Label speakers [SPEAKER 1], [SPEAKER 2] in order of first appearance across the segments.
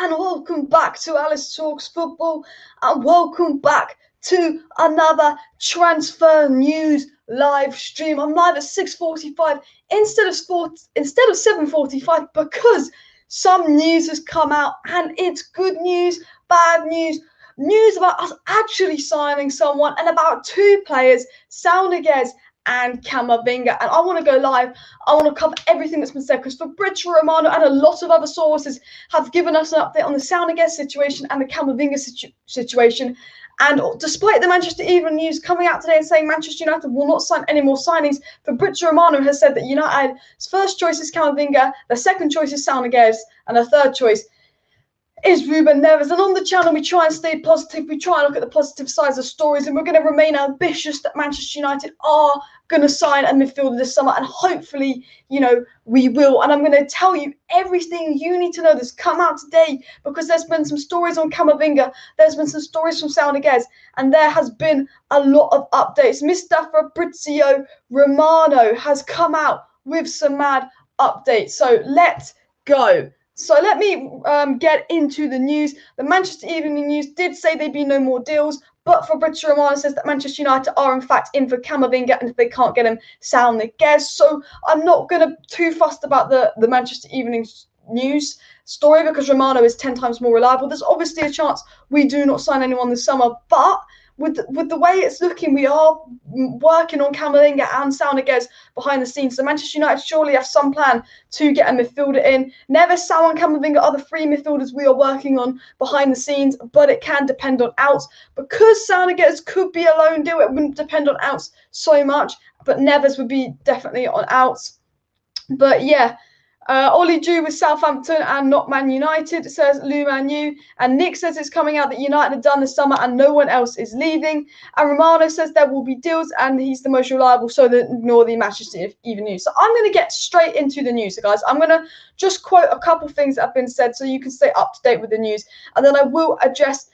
[SPEAKER 1] and welcome back to Alice Talks Football, and welcome back to another transfer news live stream. I'm live at 6:45 instead of 7:45 because some news has come out, and it's good news, bad news, news about us actually signing someone, and about two players, Saul Niguez and Camavinga. And I want to go live. I want to cover everything that's been said because Fabrizio Romano and a lot of other sources have given us an update on the Saul Niguez situation and the Kamavinga situation. And despite the Manchester Evening News coming out today and saying Manchester United will not sign any more signings, Fabrizio Romano has said that United's first choice is Kamavinga, their second choice is Saul Niguez, and their third choice is Ruben Neves. And on the channel, we try and stay positive. We try and look at the positive sides of stories, and we're going to remain ambitious that Manchester United are going to sign a midfielder this summer, and hopefully, we will. And I'm going to tell you everything you need to know that's come out today, because there's been some stories on Kamavinga, there's been some stories from Saul Niguez, and there has been a lot of updates. Mr. Fabrizio Romano has come out with some mad updates. So let's go. So let me get into the news. The Manchester Evening News did say there'd be no more deals, but Fabrizio Romano says that Manchester United are in fact in for Camavinga, and if they can't get him, Saul Niguez. So I'm not going to too fussed about the Manchester Evening News story because Romano is 10 times more reliable. There's obviously a chance we do not sign anyone this summer, but with the way it's looking, we are working on Camavinga and Saul Niguez behind the scenes. So Manchester United surely have some plan to get a midfielder in. Neves, Saul and Camavinga are the three midfielders we are working on behind the scenes, but it can depend on outs. Because Saul Niguez could be a loan deal, it wouldn't depend on outs so much, but Neves would be definitely on outs. But yeah. Ollie Drew with Southampton and not Man United, says Lou Manu. And Nick says it's coming out that United are done this summer and no one else is leaving. And Romano says there will be deals and he's the most reliable, so ignore the Manchester Evening News. So I'm going to get straight into the news, guys. I'm going to just quote a couple things that have been said so you can stay up to date with the news. And then I will address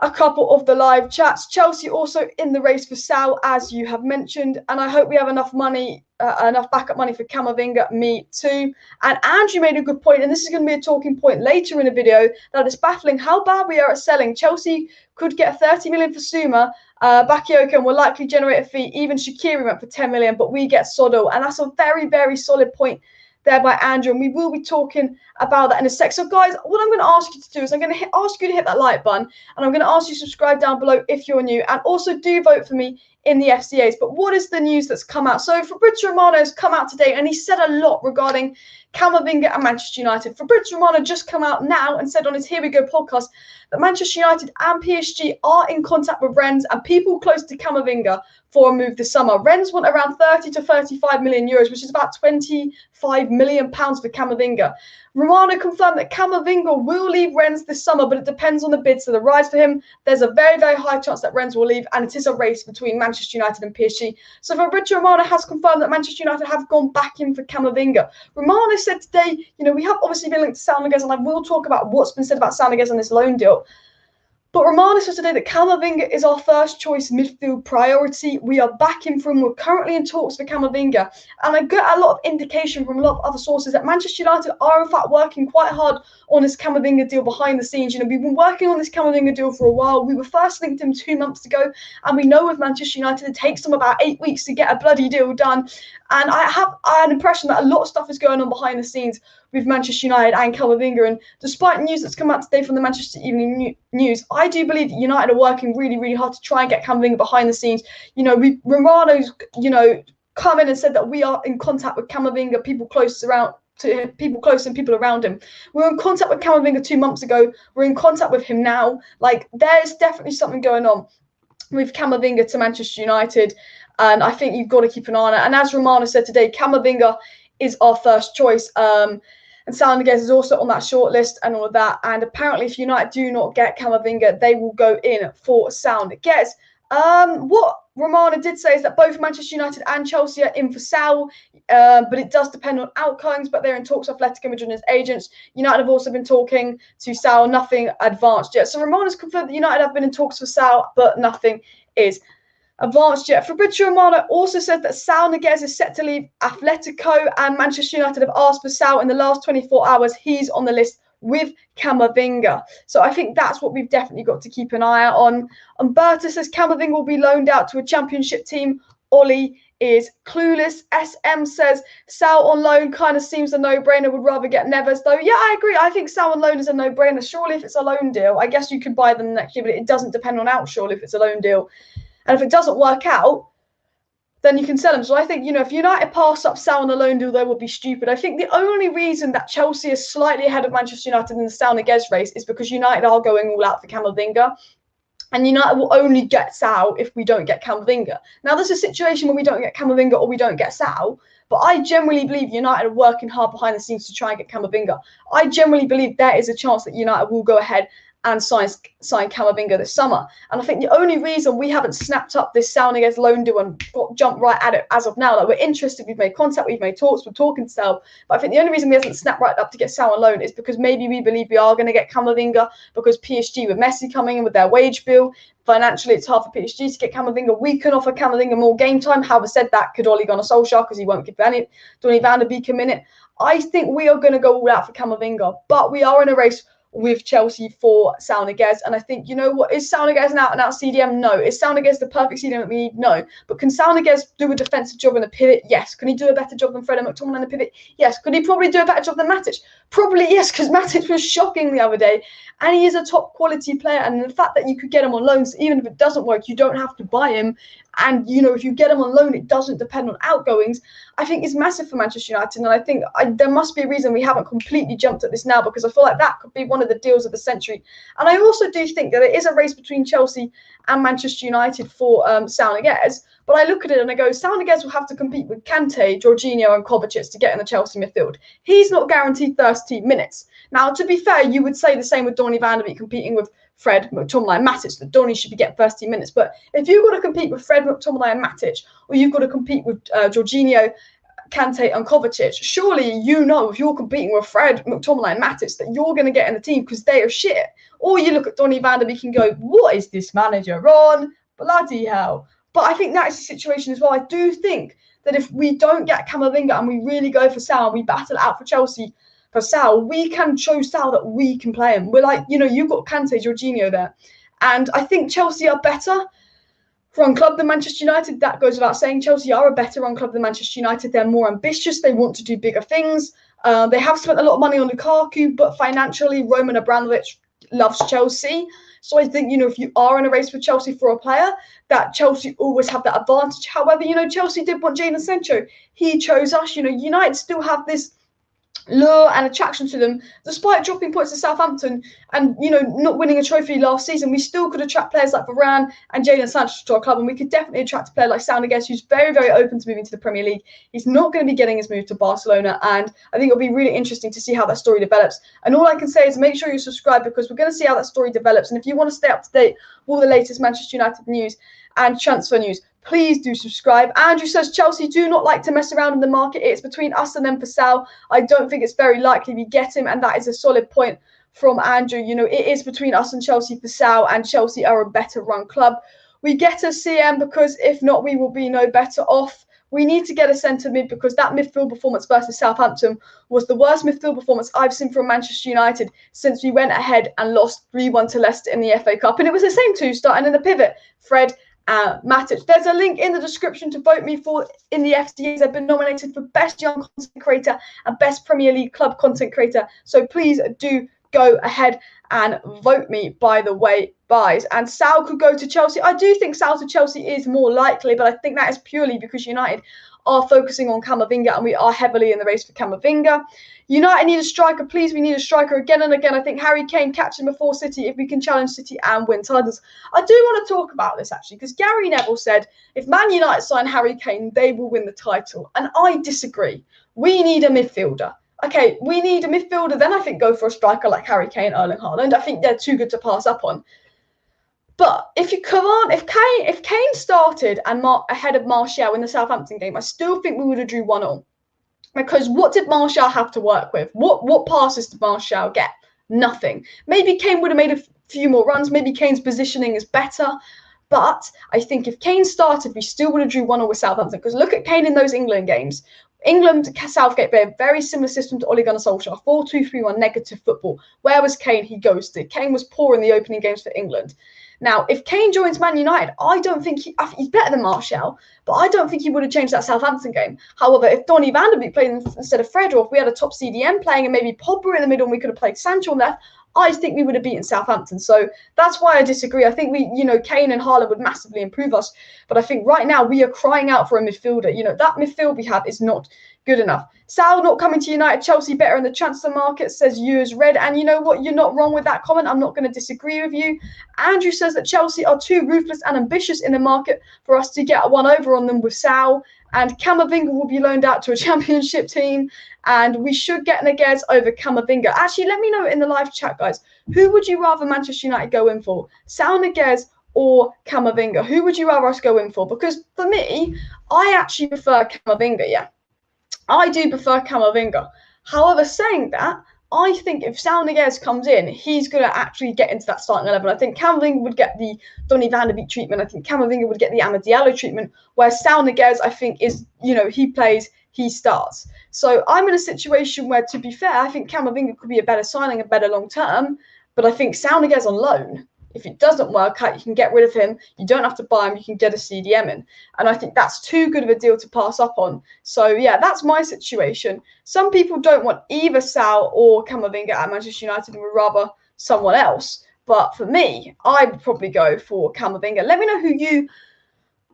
[SPEAKER 1] a couple of the live chats. Chelsea also in the race for Saul, as you have mentioned, and I hope we have enough money, enough backup money for Kamavinga. Me too. And Andrew made a good point, and this is going to be a talking point later in the video, that it's baffling how bad we are at selling. Chelsea could get 30 million for Suma, Bakayoko, and will likely generate a fee. Even Shaqiri went for 10 million, but we get Sodo, and that's a very, very solid point there by Andrew, and we will be talking about that in a sec. So guys, what I'm going to ask you to do is I'm going to ask you to hit that like button, and I'm going to ask you to subscribe down below if you're new, and also do vote for me in the FCAs. But what is the news that's come out? So Fabrizio Romano has come out today, and he said a lot regarding Camavinga and Manchester United. Fabrizio Romano just come out now and said on his Here We Go podcast that Manchester United and PSG are in contact with Rennes and people close to Camavinga for a move this summer. Rennes want around 30 to 35 million euros, which is about 25 million pounds for Camavinga. Romano confirmed that Camavinga will leave Rennes this summer, but it depends on the bids to the rise for him. There's a very, very high chance that Rennes will leave, and it is a race between Manchester United and PSG. So Fabrizio Romano has confirmed that Manchester United have gone back in for Camavinga. Romano said today, we have obviously been linked to Saul Niguez, and I will talk about what's been said about Saul Niguez on this loan deal. But Romano said today that Camavinga is our first choice midfield priority. We are backing from. We're currently in talks for Camavinga. And I get a lot of indication from a lot of other sources that Manchester United are in fact working quite hard on this Camavinga deal behind the scenes. We've been working on this Camavinga deal for a while. We were first linked him 2 months ago. And we know with Manchester United, it takes them about 8 weeks to get a bloody deal done. And I had an impression that a lot of stuff is going on behind the scenes with Manchester United and Camavinga. And despite news that's come out today from the Manchester Evening News, I do believe that United are working really, really hard to try and get Camavinga behind the scenes. Romano's, come in and said that we are in contact with Camavinga, people close to him, people close and people around him. We were in contact with Camavinga 2 months ago. We're in contact with him now. Like, there's definitely something going on with Camavinga to Manchester United. And I think you've got to keep an eye on it. And as Romano said today, Camavinga is our first choice. And Saul Niguez is also on that short list and all of that. And apparently, if United do not get Camavinga, they will go in for Saul Niguez. What Romano did say is that both Manchester United and Chelsea are in for Saul, but it does depend on outcomes. But they're in talks with Atletico Madrid and his agents. United have also been talking to Saul, nothing advanced yet. So Romano's confirmed that United have been in talks for Saul, but nothing is advanced yet. Fabrizio Romano also said that Saul Niguez is set to leave Atletico, and Manchester United have asked for Saul in the last 24 hours. He's on the list with Kamavinga. So I think that's what we've definitely got to keep an eye out on. Umberto says Kamavinga will be loaned out to a championship team. Ollie is clueless. SM says Saul on loan kind of seems a no-brainer. Would rather get Neves though. Yeah, I agree. I think Saul on loan is a no-brainer. Surely if it's a loan deal, I guess you could buy them next year, but it doesn't depend on out surely if it's a loan deal. And if it doesn't work out, then you can sell them. So I think, if United pass up Saul on a loan deal, they would be stupid. I think the only reason that Chelsea is slightly ahead of Manchester United in the Saul Niguez race is because United are going all out for Camavinga. And United will only get Saul if we don't get Kamavinga. Now, there's a situation where we don't get Kamavinga or we don't get Saul, but I generally believe United are working hard behind the scenes to try and get Kamavinga. I generally believe there is a chance that United will go ahead and sign Kamavinga this summer. And I think the only reason we haven't snapped up this Saul Niguez loan deal and jumped right at it as of now, we're interested, we've made contact, we've made talks, we're talking to Saul, but I think the only reason we haven't snapped right up to get Saul on loan is because maybe we believe we are going to get Kamavinga because PSG with Messi coming in with their wage bill, financially it's hard for PSG to get Kamavinga. We can offer Kamavinga more game time. However, said that, could Ole Gunnar Solskjaer because he won't give Donny van der Beek a minute. I think we are going to go all out for Kamavinga, but we are in a race with Chelsea for Saul Niguez. And I think, what, is Saul Niguez an out-and-out CDM? No. Is Saul Niguez the perfect CDM that we need? No. But can Saul Niguez do a defensive job in a pivot? Yes. Can he do a better job than Fred and McTominay in a pivot? Yes. Could he probably do a better job than Matic? Probably yes, because Matic was shocking the other day. And he is a top quality player. And the fact that you could get him on loans, even if it doesn't work, you don't have to buy him. And, if you get him on loan, it doesn't depend on outgoings. I think is massive for Manchester United. And I think there must be a reason we haven't completely jumped at this now, because I feel like that could be one of the deals of the century. And I also do think that it is a race between Chelsea and Manchester United for Saul Niguez. But I look at it and I go, Saul Niguez will have to compete with Kante, Jorginho and KOVACIC to get in the Chelsea midfield. He's not guaranteed 30 minutes. Now, to be fair, you would say the same with Donny van der Beek competing with Fred, McTominay and Matic, that Donny should be getting 30 minutes. But if you've got to compete with Fred, McTominay and Matic, or you've got to compete with Jorginho, Kante and Kovacic, surely if you're competing with Fred, McTominay and Matic that you're going to get in the team because they are shit. Or you look at Donny van der Beek and go, what is this manager on? Bloody hell. But I think that is the situation as well. I do think that if we don't get Kamavinga and we really go for Saul, we battle it out for Chelsea for Saul, we can show Saul that we can play him. We're like, you've got Kante, Jorginho there. And I think Chelsea are better run club than Manchester United. That goes without saying. Chelsea are a better run club than Manchester United. They're more ambitious. They want to do bigger things. They have spent a lot of money on Lukaku, but financially, Roman Abramovich loves Chelsea. So I think, if you are in a race with Chelsea for a player, that Chelsea always have that advantage. However, Chelsea did want Jadon Sancho. He chose us. United still have this lure and attraction to them, despite dropping points to Southampton and not winning a trophy last season. We still could attract players like Varane and Jadon Sancho to our club, and we could definitely attract a player like Saul Niguez, who's very, very open to moving to the Premier League. He's not going to be getting his move to Barcelona, and I think it'll be really interesting to see how that story develops. And all I can say is make sure you subscribe, because we're going to see how that story develops. And if you want to stay up to date with all the latest Manchester United news and transfer news, please do subscribe. Andrew says Chelsea do not like to mess around in the market. It's between us and them for Saul. I don't think it's very likely we get him, and that is a solid point from Andrew. It is between us and Chelsea for Saul, and Chelsea are a better run club. We get a CM because if not, we will be no better off. We need to get a centre mid, because that midfield performance versus Southampton was the worst midfield performance I've seen from Manchester United since we went ahead and lost 3-1 to Leicester in the FA Cup. And it was the same two starting in the pivot, Fred Matic. There's a link in the description to vote me for in the FCAs. I've been nominated for Best Young Content Creator and Best Premier League Club Content Creator. So please do go ahead and vote me, by the way, buys. And Saul could go to Chelsea. I do think Saul to Chelsea is more likely, but I think that is purely because United are focusing on Kamavinga, and we are heavily in the race for Kamavinga. United need a striker, please. We need a striker again and again. I think Harry Kane catching before City if we can challenge City and win titles. I do want to talk about this, actually, because Gary Neville said if Man United sign Harry Kane, they will win the title. And I disagree. We need a midfielder. Okay, we need a midfielder. Then I think go for a striker like Harry Kane, Erling Haaland. I think they're too good to pass up on. But if Kane started and ahead of Martial in the Southampton game, I still think we would have drew 1-1. Because what did Martial have to work with? What passes did Martial get? Nothing. Maybe Kane would have made a few more runs. Maybe Kane's positioning is better. But I think if Kane started, we still would have drew 1-1 with Southampton. Because look at Kane in those England games. England, Southgate play a very similar system to Ole Gunnar Solskjaer, 4-2-3-1 negative football. Where was Kane? He ghosted. Kane was poor in the opening games for England. Now, if Kane joins Man United, I don't think he's better than Martial, but I don't think he would have changed that Southampton game. However, if Donny van de Beek played instead of Fred, or if we had a top CDM playing and maybe Pogba in the middle and we could have played Sancho on left, I think we would have beaten Southampton. So that's why I disagree. I think Kane and Haaland would massively improve us. But I think right now we are crying out for a midfielder. That midfield we have is not good enough. Sal not coming to United, Chelsea better in the transfer market, says you as red. And you know what? You're not wrong with that comment. I'm not going to disagree with you. Andrew says that Chelsea are too ruthless and ambitious in the market for us to get one over on them with Sal. And Kamavinga will be loaned out to a championship team. And we should get Niguez over Kamavinga. Actually, let me know in the live chat, guys. Who would you rather Manchester United go in for? Saul Niguez or Kamavinga? Who would you rather us go in for? Because for me, I actually prefer Kamavinga, yeah. I do prefer Kamavinga. However, saying that, I think if Saul Niguez comes in, he's going to actually get into that starting 11. I think Kamavinga would get the Donny van de Beek treatment. I think Kamavinga would get the Amad Diallo treatment, where Saul Niguez, I think, is, he plays, he starts. So I'm in a situation where, to be fair, I think Kamavinga could be a better signing, a better long-term, but I think Saul Niguez on loan, if it doesn't work out, you can get rid of him. You don't have to buy him. You can get a CDM in. And I think that's too good of a deal to pass up on. So, yeah, that's my situation. Some people don't want either Sal or Kamavinga at Manchester United and would rather someone else. But for me, I would probably go for Kamavinga. Let me know who you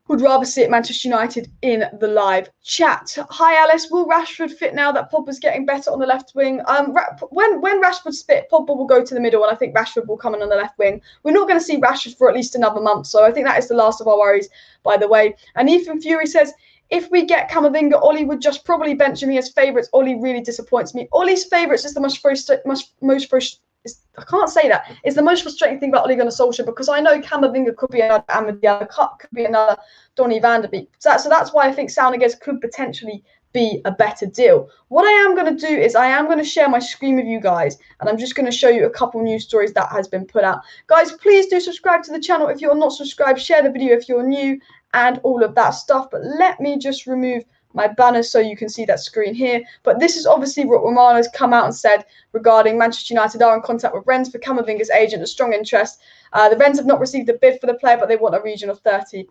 [SPEAKER 1] would rather see at Manchester United in the live chat. Hi, Alice. Will Rashford fit now that Pogba's getting better on the left wing? When Rashford's fit, Pogba will go to the middle, and I think Rashford will come in on the left wing. We're not going to see Rashford for at least another month, so I think that is the last of our worries, by the way. And Ethan Fury says, if we get Kamavinga, Ollie would just probably bench him. He has favourites. Ollie really disappoints me. Ollie's favourites is the most frustrating. I can't say that. It's the most frustrating thing about Ole Gunnar Solskjaer, because I know Kamavinga could be another Amad Diallo, could be another Donny van de Beek. So that's why I think Saul Niguez could potentially be a better deal. What I am going to do is I am going to share my screen with you guys, and I'm just going to show you a couple news stories that has been put out. Guys, please do subscribe to the channel if you're not subscribed. Share the video if you're new and all of that stuff. But let me just remove my banner so you can see that screen here. But this is obviously what Romano's come out and said regarding Manchester United are in contact with Rennes for Kamavinga's agent, a strong interest. The Rennes have not received a bid for the player, but they want a region of 30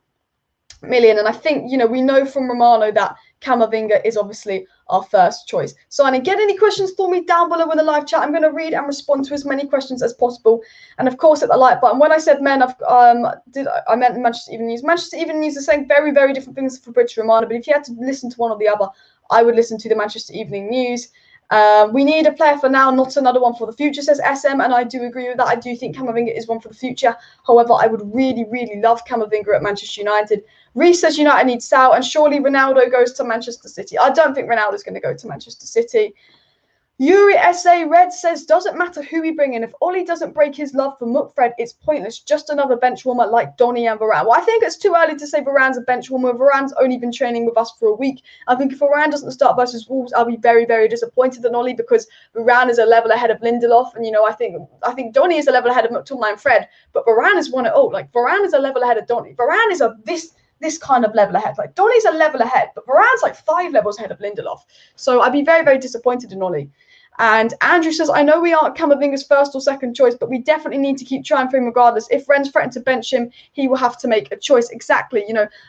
[SPEAKER 1] million. And I think, we know from Romano that Kamavinga is obviously our first choice. So, and get any questions for me down below in the live chat. I'm going to read and respond to as many questions as possible. And of course, hit the like button. When I said men, I meant Manchester Evening News. Manchester Evening News is saying very, very different things for Fabrizio Romano. But if you had to listen to one or the other, I would listen to the Manchester Evening News. We need a player for now, not another one for the future, says SM, and I do agree with that. I do think Kamavinga is one for the future. However, I would really, really love Kamavinga at Manchester United. Reece says United needs Sal, and surely Ronaldo goes to Manchester City. I don't think Ronaldo's going to go to Manchester City. Yuri SA Red says, doesn't matter who we bring in. If Ollie doesn't break his love for Mukfred, it's pointless. Just another bench warmer like Donny and Varane. Well, I think it's too early to say Varane's a bench warmer. Varane's only been training with us for a week. I think if Varane doesn't start versus Wolves, I'll be very, very disappointed in Ollie, because Varane is a level ahead of Lindelof. And, I think Donny is a level ahead of McTominay and Fred. But Varane has won it all. Like, Varane is a level ahead of Donny. Varane is this kind of level ahead. Like, Donny's a level ahead, but Varane's like 5 levels ahead of Lindelof. So I'd be very, very disappointed in Ollie. And Andrew says, I know we aren't Kamavinga's first or second choice, but we definitely need to keep trying for him regardless. If Rennes threaten to bench him, he will have to make a choice. Exactly.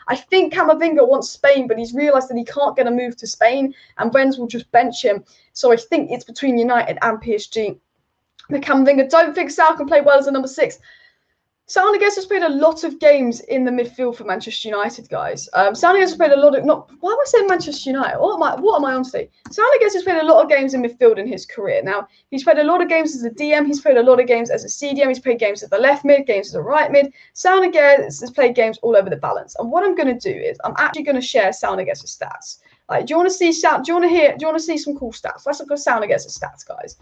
[SPEAKER 1] I think Kamavinga wants Spain, but he's realised that he can't get a move to Spain, and Rennes will just bench him. So I think it's between United and PSG. But Kamavinga, don't think Sal can play well as a number 6. Saul Niguez has played a lot of games in the midfield for Manchester United, guys. Saul Niguez has played a lot of... Why am I saying Manchester United? What am I on today? Saul Niguez has played a lot of games in midfield in his career. Now, he's played a lot of games as a DM. He's played a lot of games as a CDM. He's played games as the left mid, games as a right mid. Saul Niguez has played games all over the balance. And what I'm going to do is I'm actually going to share Saul Niguez's stats. Do you want to see some cool stats? Let's look at Saul Niguez's stats, guys.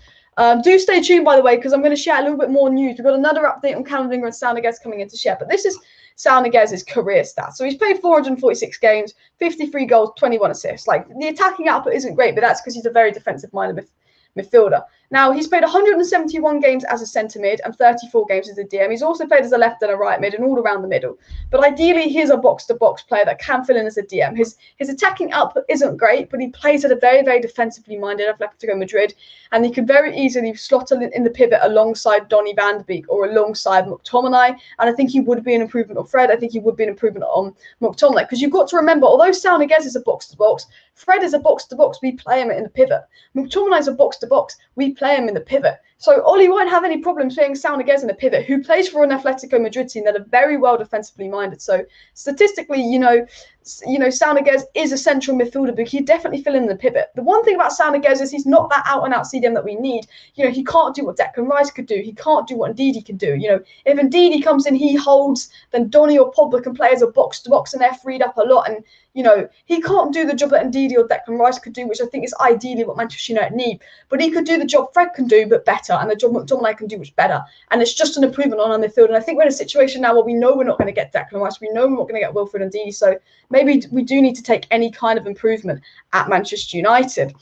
[SPEAKER 1] Do stay tuned, by the way, because I'm going to share a little bit more news. We've got another update on Kamavinga and Saul Niguez coming in to share. But this is Saul Niguez's career stats. So he's played 446 games, 53 goals, 21 assists. Like, the attacking output isn't great, but that's because he's a very defensive-minded midfielder. Now, he's played 171 games as a centre mid and 34 games as a DM. He's also played as a left and a right mid and all around the middle. But ideally, he's a box-to-box player that can fill in as a DM. His attacking output isn't great, but he plays at a very, very defensively minded Atletico Madrid, and he could very easily slot in the pivot alongside Donny van de Beek or alongside McTominay. And I think he would be an improvement on Fred. I think he would be an improvement on McTominay, because you've got to remember, although Saul Niguez is a box-to-box, Fred is a box-to-box. We play him in the pivot. McTominay is a box-to-box. We play him in the pivot. So Oli won't have any problems playing Saul Niguez in the pivot, who plays for an Atletico Madrid team that are very well defensively minded. So statistically, Saul Niguez is a central midfielder, but he'd definitely fill in the pivot. The one thing about Saul Niguez is he's not that out-and-out CDM that we need. He can't do what Declan Rice could do. He can't do what Ndidi can do. If Ndidi comes in, he holds, then Donny or Pogba can play as a box-to-box, and they're freed up a lot. And he can't do the job that Ndidi or Declan Rice could do, which I think is ideally what Manchester United need. But he could do the job Fred can do, but better, and the job McTominay can do much better. And it's just an improvement on our midfield. And I think we're in a situation now where we know we're not going to get Declan Rice. We know we're not going to get Wilfred Ndidi. So maybe we do need to take any kind of improvement at Manchester United.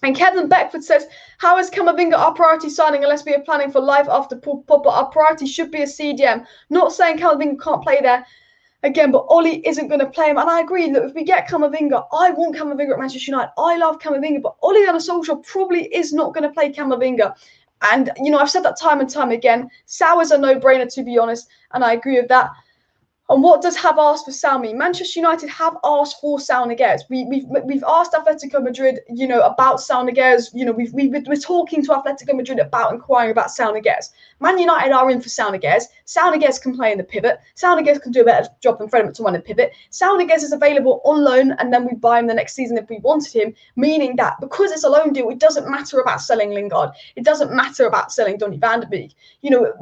[SPEAKER 1] And Kevin Beckford says, how is Kamavinga our priority signing unless we are planning for life after Pogba? Our priority should be a CDM. Not saying Kamavinga can't play there. Again, but Oli isn't going to play him. And I agree, look, if we get Kamavinga, I want Kamavinga at Manchester United. I love Kamavinga, but Ole Gunnar Solskjaer probably is not going to play Kamavinga. And, I've said that time and time again. Saul is a no-brainer, to be honest, and I agree with that. And what does have asked for Saul mean? Manchester United have asked for Saul Niguez. We've asked Atletico Madrid, about Saul Niguez. We're talking to Atletico Madrid about inquiring about Saul Niguez. Man United are in for Saul Niguez. Saul Niguez can play in the pivot. Saul Niguez can do a better job than Fred McTominay in the pivot. Saul Niguez is available on loan, and then we buy him the next season if we wanted him, meaning that because it's a loan deal, it doesn't matter about selling Lingard. It doesn't matter about selling Donny van de Beek.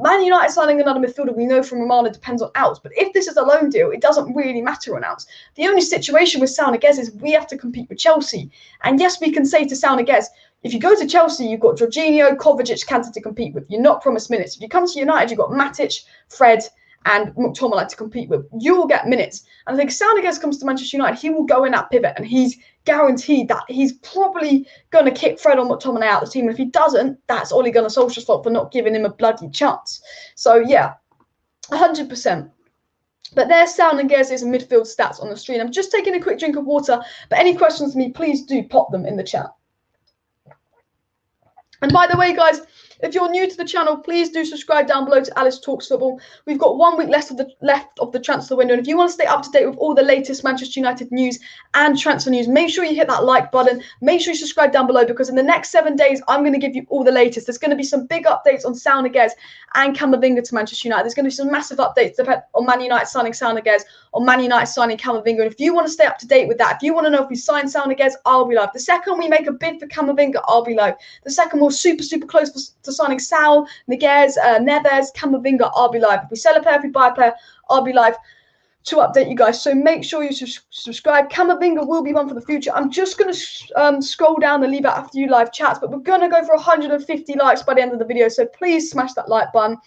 [SPEAKER 1] Man United signing another midfielder, we know from Romano, depends on outs. But if this is a loan deal, it doesn't really matter on outs. The only situation with Saul Niguez is we have to compete with Chelsea. And yes, we can say to Saul Niguez, if you go to Chelsea, you've got Jorginho, KOVACIC, KANTE to compete with. You're not promised minutes. If you come to United, you've got Matic, Fred, and McTominay to compete with. You will get minutes. And I think Saul Niguez comes to Manchester United, he will go in that pivot, and he's guaranteed that he's probably going to kick Fred or McTominay out of the team. And if he doesn't, that's Ole Gunnar Solskjaer's fault for not giving him a bloody chance. So, yeah, 100%. But there's Saul Niguez's midfield stats on the screen. I'm just taking a quick drink of water, but any questions for me, please do pop them in the chat. And by the way, guys, if you're new to the channel, please do subscribe down below to Alice Talks Football. We've got 1 week left of the transfer window. And if you want to stay up to date with all the latest Manchester United news and transfer news, make sure you hit that like button. Make sure you subscribe down below, because in the next 7 days, I'm going to give you all the latest. There's going to be some big updates on Saul Niguez and Kamavinga to Manchester United. There's going to be some massive updates on Man United signing Saul Niguez, on Man United signing Kamavinga. And if you want to stay up to date with that, if you want to know if we sign Saul Niguez, I'll be live. The second we make a bid for Kamavinga, I'll be live. The second we're super close to signing Saul Niguez, Neves, Camavinga, I'll be live. If we sell a player, if we buy a player, I'll be live to update you guys. So make sure you subscribe. Camavinga will be one for the future. I'm just going to scroll down and leave out a few live chats, but we're going to go for 150 likes by the end of the video. So please smash that like button.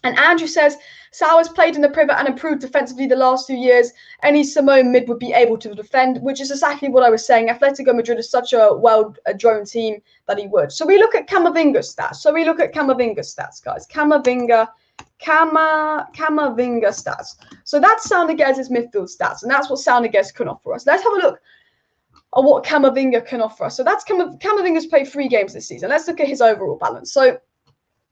[SPEAKER 1] And Andrew says, Saul has played in the pivot and improved defensively the last 2 years. Any Simone mid would be able to defend, which is exactly what I was saying. Atletico Madrid is such a well-drone team that he would. So we look at Camavinga's stats. Guys. Camavinga stats. So that's Saul Niguez's midfield stats, and that's what Saul Niguez can offer us. Let's have a look at what Camavinga can offer us. So that's Camavinga's played 3 games this season. Let's look at his overall balance. So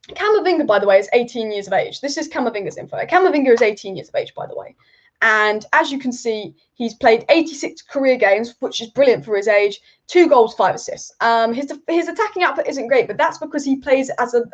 [SPEAKER 1] Camavinga, by the way, is 18 years of age. This is Camavinga's info. Camavinga is 18 years of age, by the way. And as you can see, he's played 86 career games, which is brilliant for his age. 2 goals, 5 assists. His attacking output isn't great, but that's because he plays as a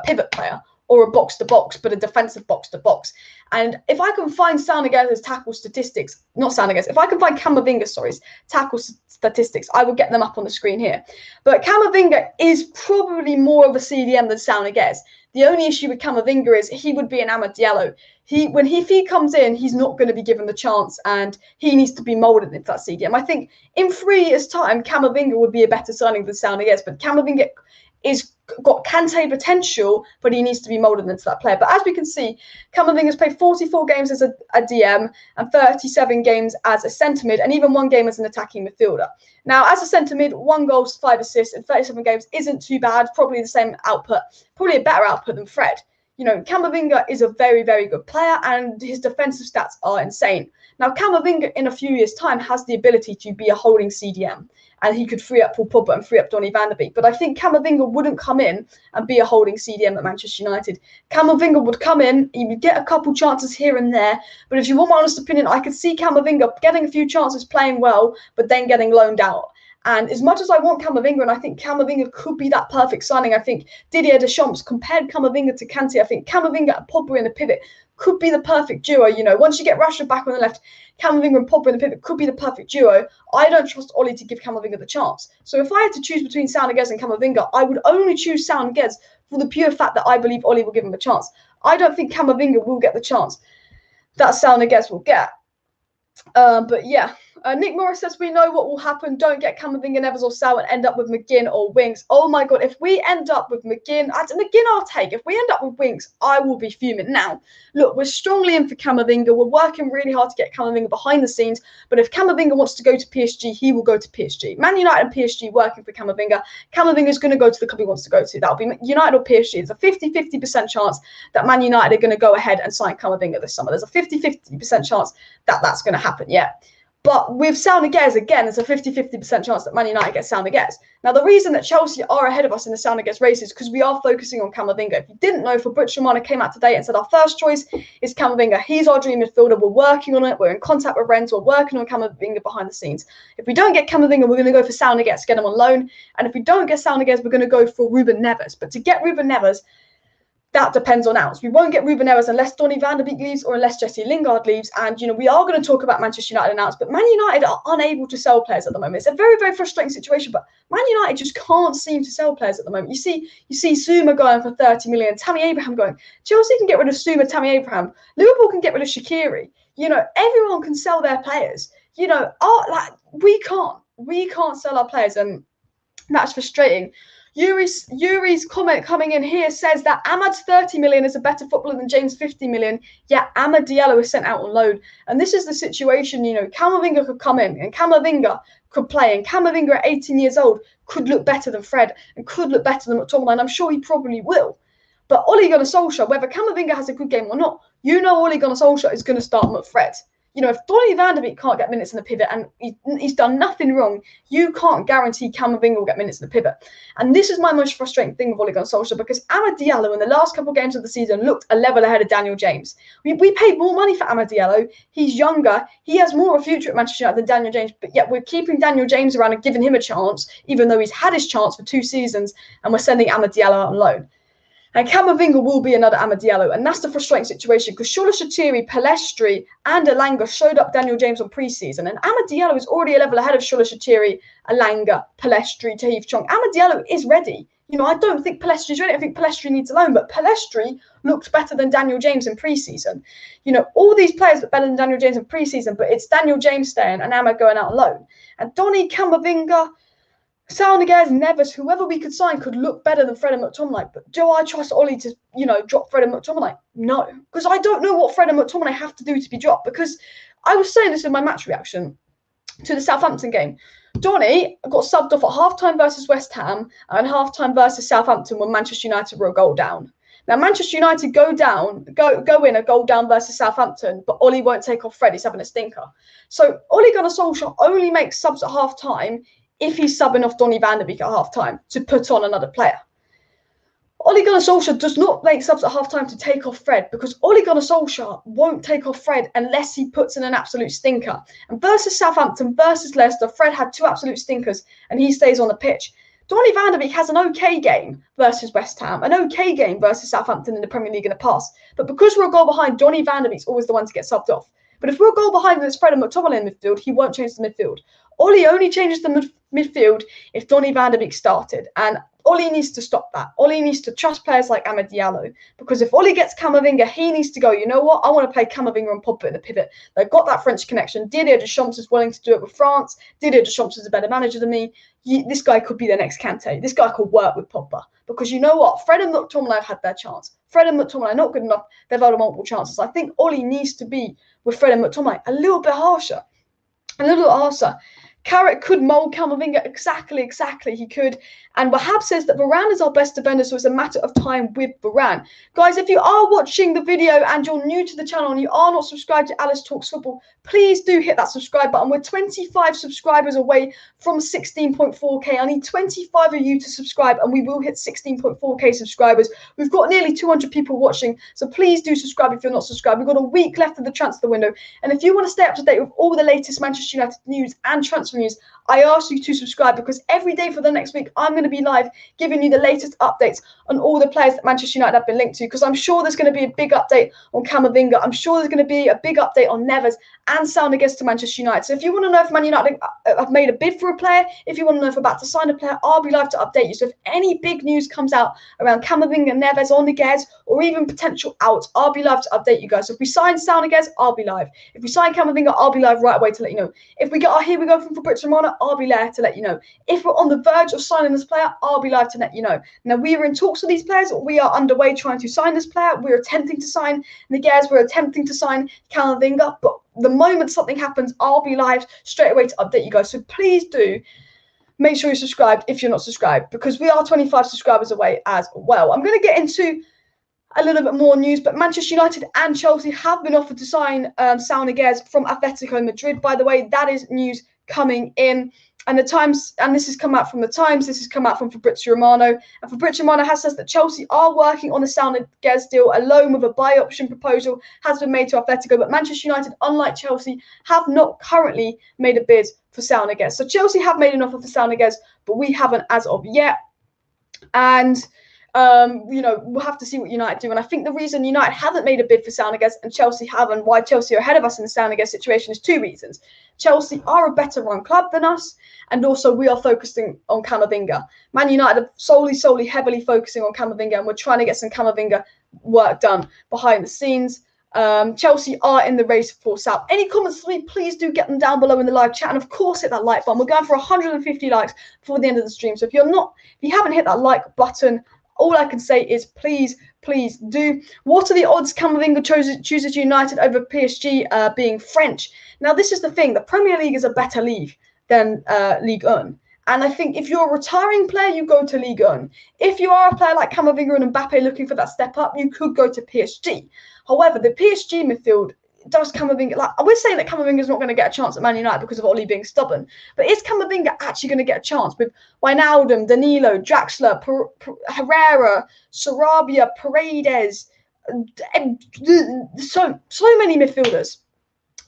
[SPEAKER 1] pivot player, or a box-to-box, but a defensive box-to-box. And if I can find Saul Niguez's tackle statistics, not Saul Niguez, if I can find Camavinga's, tackle statistics, I will get them up on the screen here. But Camavinga is probably more of a CDM than Saul Niguez. The only issue with Camavinga is he would be an Amad Diallo. If he comes in, he's not going to be given the chance, and he needs to be moulded into that CDM. I think in 3 years' time, Camavinga would be a better signing than Saul Niguez, but Camavinga is got Kante potential, but he needs to be moulded into that player. But as we can see, Kamavinga has played 44 games as a DM and 37 games as a centre mid, and even 1 game as an attacking midfielder. Now, as a centre mid, 1 goal, 5 assists in 37 games isn't too bad. Probably the same output, probably a better output than Fred. You know, Camavinga is a very, very good player, and his defensive stats are insane. Now, Camavinga in a few years' time has the ability to be a holding CDM, and he could free up Paul Pogba and free up Donny van de Beek. But I think Camavinga wouldn't come in and be a holding CDM at Manchester United. Camavinga would come in, he would get a couple chances here and there. But if you want my honest opinion, I could see Camavinga getting a few chances, playing well, but then getting loaned out. And as much as I want Camavinga, and I think Camavinga could be that perfect signing, I think Didier Deschamps compared Camavinga to Kante. I think Camavinga and Pogba in the pivot could be the perfect duo. You know, once you get Rashford back on the left, Camavinga and Pogba in the pivot could be the perfect duo. I don't trust Oli to give Camavinga the chance. So if I had to choose between Saul Niguez and Camavinga, I would only choose Saul Niguez for the pure fact that I believe Oli will give him a chance. I don't think Camavinga will get the chance that Saul Niguez will get. But yeah, Nick Morris says, we know what will happen. Don't get Camavinga, Neves or Saul and end up with McGinn or Winks. Oh my God, if we end up with McGinn I'll take. If we end up with Winks, I will be fuming. Now, look, we're strongly in for Camavinga. We're working really hard to get Camavinga behind the scenes. But if Camavinga wants to go to PSG, he will go to PSG. Man United and PSG working for Camavinga. Camavinga is going to go to the club he wants to go to. That'll be United or PSG. There's a 50-50% chance that Man United are going to go ahead and sign Camavinga this summer. There's a 50-50% chance that that's going to happen, yeah. But with Saul Niguez, again, there's a 50-50% chance that Man United get Saul Niguez. Now, the reason that Chelsea are ahead of us in the Saul Niguez race is because we are focusing on Camavinga. If you didn't know, Fabrizio Romano came out today and said our first choice is Camavinga. He's our dream midfielder. We're working on it. We're in contact with Rennes. We're working on Camavinga behind the scenes. If we don't get Camavinga, we're going to go for Saul Niguez, get him on loan. And if we don't get Saul Niguez, we're going to go for Ruben Neves. But to get Ruben Neves, that depends on outs. We won't get Ruben Neves unless Donny van de Beek leaves or unless Jesse Lingard leaves. And, you know, we are going to talk about Manchester United and outs, but Man United are unable to sell players at the moment. It's a very, very frustrating situation, but Man United just can't seem to sell players at the moment. You see Zuma going for 30 million, Tammy Abraham going. Chelsea can get rid of Zuma, Tammy Abraham. Liverpool can get rid of Shaqiri. You know, everyone can sell their players. You know, we can't sell our players, and that's frustrating. Yuri's comment coming in here says that Amad's 30 million is a better footballer than James 50 million. Yeah, Amad Diallo is sent out on loan. And this is the situation, you know, Camavinga could come in and Camavinga could play. And Camavinga at 18 years old could look better than Fred and could look better than McTominay. And I'm sure he probably will. But Ole Gunnar Solskjaer, whether Camavinga has a good game or not, you know Ole Gunnar Solskjaer is going to start him at Fred. You know, if Donny van de Beek can't get minutes in the pivot and he's done nothing wrong, you can't guarantee Camavinga will get minutes in the pivot. And this is my most frustrating thing with Ole Gunnar Solskjaer, because Amad Diallo in the last couple of games of the season looked a level ahead of Daniel James. We paid more money for Amad Diallo. He's younger. He has more of a future at Manchester United than Daniel James, but yet we're keeping Daniel James around and giving him a chance, even though he's had his chance for 2 seasons, and we're sending Amad Diallo out on loan. And Camavinga will be another Amad Diallo. And that's the frustrating situation, because Solskjaer, Pellistri and Elanga showed up Daniel James on pre-season. And Amad Diallo is already a level ahead of Solskjaer, Elanga, Pellistri, Tahith Chong. Amad Diallo is ready. You know, I don't think Pellistri's ready. I think Pellistri needs a loan. But Pellistri looked better than Daniel James in pre-season. You know, all these players look better than Daniel James in pre-season, but it's Daniel James staying and Amad going out on loan. And Donny, Camavinga, Saul Niguez, Neves, whoever we could sign could look better than Fred and McTominay. But do I trust Oli to, you know, drop Fred and McTominay? No, because I don't know what Fred and McTominay have to do to be dropped. Because I was saying this in my match reaction to the Southampton game. Donny got subbed off at halftime versus West Ham and halftime versus Southampton when Manchester United were a goal down. Now, Manchester United go in a goal down versus Southampton, but Oli won't take off Fred. He's having a stinker. So Ole Gunnar Solskjaer only makes subs at halftime if he's subbing off Donny van de Beek at half-time to put on another player. Ole Gunnar Solskjaer does not make subs at half-time to take off Fred, because Ole Gunnar Solskjaer won't take off Fred unless he puts in an absolute stinker. And versus Southampton, versus Leicester, Fred had 2 absolute stinkers and he stays on the pitch. Donny van de Beek has an okay game versus West Ham, an okay game versus Southampton in the Premier League in the past. But because we're a goal behind, Donny van de Beek's always the one to get subbed off. But if we're a goal behind and it's Fred and McTominay in midfield, he won't change the midfield. Oli only changes the midfield if Donny van de Beek started. And Oli needs to stop that. Oli needs to trust players like Amad Diallo, because if Oli gets Kamavinga, he needs to go, you know what, I want to play Kamavinga and Pogba in the pivot. They've got that French connection. Didier Deschamps is willing to do it with France. Didier Deschamps is a better manager than me. This guy could be the next Kante. This guy could work with Pogba, because you know what, Fred and McTominay have had their chance. Fred and McTominay are not good enough. They've had multiple chances. I think Oli needs to be with Fred and McTominay a little bit harsher. A little harsher. Carrot could mould Camavinga exactly. He could. And Wahab says that Varane is our best defender, so it's a matter of time with Varane. Guys, if you are watching the video and you're new to the channel and you are not subscribed to Alice Talks Football, please do hit that subscribe button. We're 25 subscribers away from 16.4k. I need 25 of you to subscribe and we will hit 16.4k subscribers. We've got nearly 200 people watching, so please do subscribe if you're not subscribed. We've got a week left of the transfer window. And if you want to stay up to date with all the latest Manchester United news and transfer news, I ask you to subscribe, because every day for the next week I'm going to be live giving you the latest updates on all the players that Manchester United have been linked to, because I'm sure there's going to be a big update on Camavinga. I'm sure there's going to be a big update on Neves and Saul Niguez to Manchester United. So if you want to know if Man United have made a bid for a player, if you want to know if we're about to sign a player, I'll be live to update you. So if any big news comes out around Camavinga, Neves or Niguez, or even potential outs, I'll be live to update you guys. So if we sign Saul Niguez, I'll be live. If we sign Camavinga, I'll be live right away to let you know. If we get our here we go from Fabrizio Romano, I'll be there to let you know. If we're on the verge of signing this player, I'll be live to let you know. Now, we are in talks with these players. We are underway trying to sign this player. We're attempting to sign Niguez. We're attempting to sign Camavinga. But the moment something happens, I'll be live straight away to update you guys. So please do make sure you're subscribed if you're not subscribed, because we are 25 subscribers away as well. I'm going to get into a little bit more news, but Manchester United and Chelsea have been offered to sign Saul Niguez from Atletico Madrid. By the way, that is news coming in. And the Times, and this has come out from the Times, this has come out from Fabrizio Romano. And Fabrizio Romano has said that Chelsea are working on the Saul Niguez deal. A loan with a buy option proposal has been made to Atletico, but Manchester United, unlike Chelsea, have not currently made a bid for Saul Niguez. So Chelsea have made an offer for Saul Niguez, but we haven't as of yet. And we'll have to see what United do. And I think the reason United haven't made a bid for Saul Niguez and Chelsea haven't, why Chelsea are ahead of us in the Saul Niguez situation, is two reasons. Chelsea are a better run club than us, and also we are focusing on Kamavinga. Man United are solely, heavily focusing on Kamavinga, and we're trying to get some Kamavinga work done behind the scenes. Chelsea are in the race for Saul. Any comments for me, please do get them down below in the live chat, and of course hit that like button. We're going for 150 likes before the end of the stream. So if you haven't hit that like button, all I can say is please do. What are the odds Camavinga chooses United over PSG being French? Now, this is the thing. The Premier League is a better league than Ligue 1. And I think if you're a retiring player, you go to Ligue 1. If you are a player like Kamavinga and Mbappe looking for that step up, you could go to PSG. However, the PSG midfield does Kamavinga, like we're saying that Kamavinga is not going to get a chance at Man United because of Oli being stubborn, but is Kamavinga actually going to get a chance with Wijnaldum, Danilo, Draxler, Herrera, Sarabia, Paredes, and so many midfielders?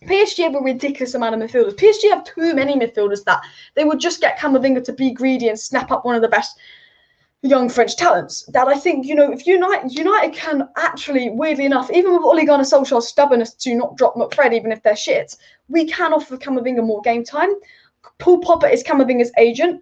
[SPEAKER 1] PSG have a ridiculous amount of midfielders. PSG have too many midfielders that they would just get Kamavinga to be greedy and snap up one of the best young French talents. That I think, if United can actually, weirdly enough, even with Ole Gunnar Solskjaer's stubbornness to not drop McFred even if they're shit, we can offer Kamavinga more game time. Paul Pogba is Camavinga's idol.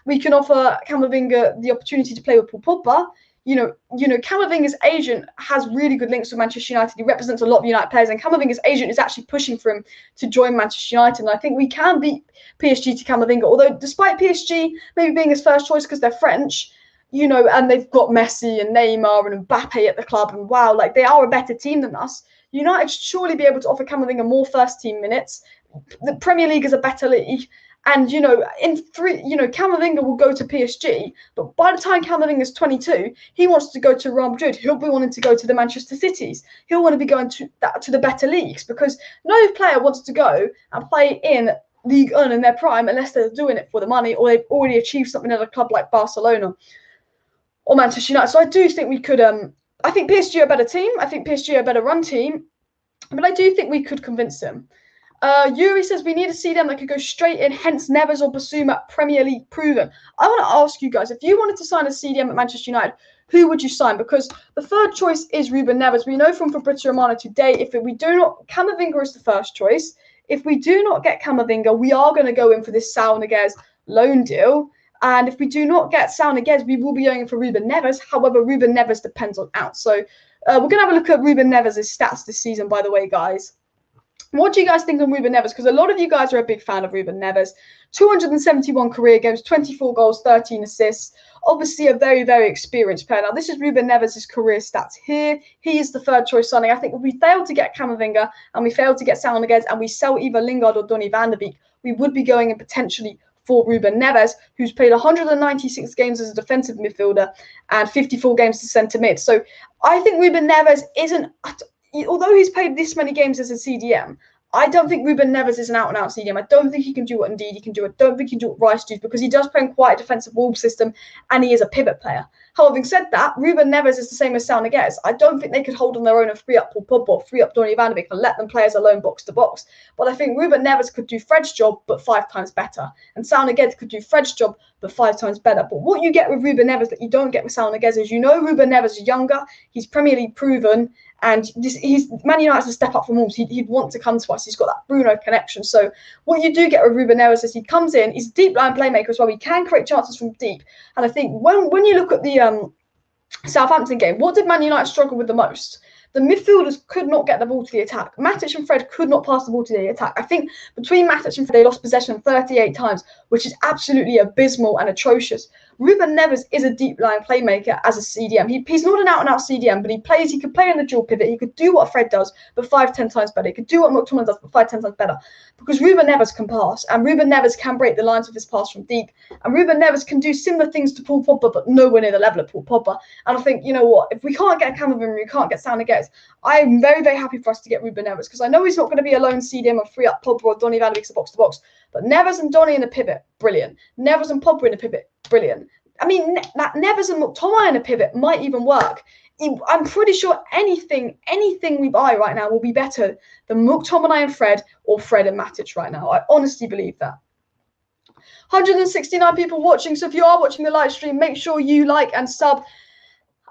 [SPEAKER 1] We can offer Camavinga the opportunity to play with Paul Pogba. Camavinga's agent has really good links with Manchester United. He represents a lot of United players, and Camavinga's agent is actually pushing for him to join Manchester United. And I think we can beat PSG to Camavinga. Although, despite PSG maybe being his first choice because they're French, and they've got Messi and Neymar and Mbappe at the club, and wow, like they are a better team than us. United should surely be able to offer Camavinga more first team minutes. The Premier League is a better league. And, Camavinga will go to PSG, but by the time Camavinga is 22, he wants to go to Real Madrid. He'll be wanting to go to the Manchester Cities. He'll want to be going to the better leagues, because no player wants to go and play in Ligue 1 in their prime unless they're doing it for the money or they've already achieved something at a club like Barcelona or Manchester United. So I do think we could, I think PSG are a better team. I think PSG are a better run team, but I do think we could convince them. Yuri says we need a CDM that could go straight in, hence Neves or Basuma, Premier League proven. I want to ask you guys, if you wanted to sign a CDM at Manchester United, who would you sign? Because the third choice is Ruben Neves. We know from Fabrizio Romano today, Kamavinga is the first choice. If we do not get Kamavinga, we are going to go in for this Saul Niguez loan deal. And if we do not get Saul Niguez, we will be going for Ruben Neves. However, Ruben Neves depends on out. So we're going to have a look at Ruben Neves' stats this season, by the way, guys. What do you guys think of Ruben Neves? Because a lot of you guys are a big fan of Ruben Neves. 271 career games, 24 goals, 13 assists. Obviously, a very, very experienced player. Now, this is Ruben Neves' career stats here. He is the third choice signing. I think if we fail to get Kamavinga and we fail to get Saul Niguez and we sell either Lingard or Donny van de Beek, we would be going in potentially for Ruben Neves, who's played 196 games as a defensive midfielder and 54 games to centre mid. So I think Ruben Neves isn't, although he's played this many games as a CDM, I don't think Ruben Neves is an out-and-out CDM. I don't think he can do what Indeed he can do. I don't think he can do what Rice does because he does play in quite a defensive Wolves system and he is a pivot player. Having said that, Ruben Neves is the same as Saul Niguez. I don't think they could hold on their own and free up Paul Pogba or free up Donny van de Beek and let them play as a lone box-to-box. But I think Ruben Neves could do Fred's job, but 5 times better. And Saul Niguez could do Fred's job, but 5 times better. But what you get with Ruben Neves that you don't get with Saul Niguez is, Ruben Neves is younger, he's Premier League proven, and he's Man United has to step up from Wolves. He'd want to come to us. He's got that Bruno connection. So what you do get with Ruben Neves is he comes in, he's a deep line playmaker as well. He can create chances from deep. And I think when you look at the Southampton game, what did Man United struggle with the most? The midfielders could not get the ball to the attack. Matic and Fred could not pass the ball to the attack. I think between Matic and Fred, they lost possession 38 times, which is absolutely abysmal and atrocious. Ruben Neves is a deep line playmaker as a CDM. He's not an out-and-out CDM, but he could play in the dual pivot. He could do what Fred does, but 5-10 times better. He could do what McTominay does, but 5-10 times better. Because Ruben Neves can pass, and Ruben Neves can break the lines with his pass from deep. And Ruben Neves can do similar things to Paul Pogba, but nowhere near the level of Paul Pogba. And I think, if we can't get Camavinga, we can't get Saul Niguez, I'm very, very happy for us to get Ruben Neves, because I know he's not going to be a lone CDM or free up Pogba or Donny van de Beek box-to-box, but Neves and Donny in a pivot, brilliant. Neves and Pogba in a pivot, brilliant. I mean, Neves and McTominay in a pivot might even work. I'm pretty sure anything we buy right now will be better than McTominay and Fred or Fred and Matic right now. I honestly believe that. 169 people watching, so if you are watching the live stream, make sure you like and sub.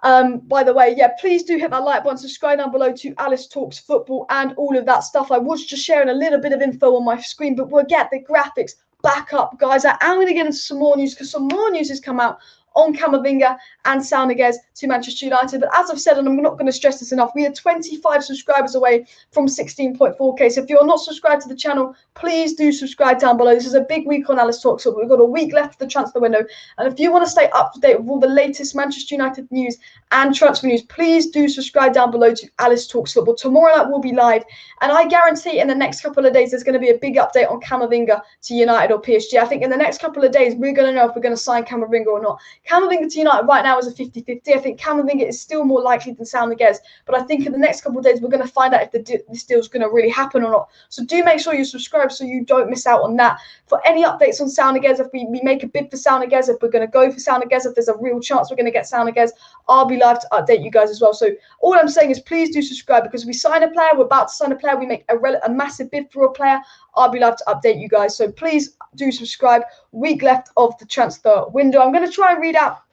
[SPEAKER 1] By the way, please do hit that like button, subscribe down below to Alice Talks Football and all of that stuff. I was just sharing a little bit of info on my screen, but we'll get the graphics back up, guys. I am going to get into some more news because some more news has come out on Kamavinga and Saul Niguez to Manchester United. But as I've said, and I'm not going to stress this enough, we are 25 subscribers away from 16.4k. So if you're not subscribed to the channel, please do subscribe down below. This is a big week on Alice Talks. So we've got a week left of the transfer window. And if you want to stay up to date with all the latest Manchester United news and transfer news, please do subscribe down below to Alice Talks Football. Tomorrow night will be live. And I guarantee in the next couple of days, there's going to be a big update on Kamavinga to United or PSG. I think in the next couple of days, we're going to know if we're going to sign Kamavinga or not. Kamavinga to United right now is a 50-50. I think Kamavinga is still more likely than Saul Niguez, but I think in the next couple of days we're going to find out if this deal is going to really happen or not. So do make sure you subscribe so you don't miss out on that. For any updates on Saul Niguez, if we make a bid for Saul Niguez, if we're going to go for Saul Niguez, if there's a real chance we're going to get Saul Niguez, I'll be live to update you guys as well. So all I'm saying is please do subscribe, because we sign a player, we're about to sign a player, we make a massive bid for a player, I'll be live to update you guys. So please do subscribe. Week left of the transfer window. I'm going to try and read out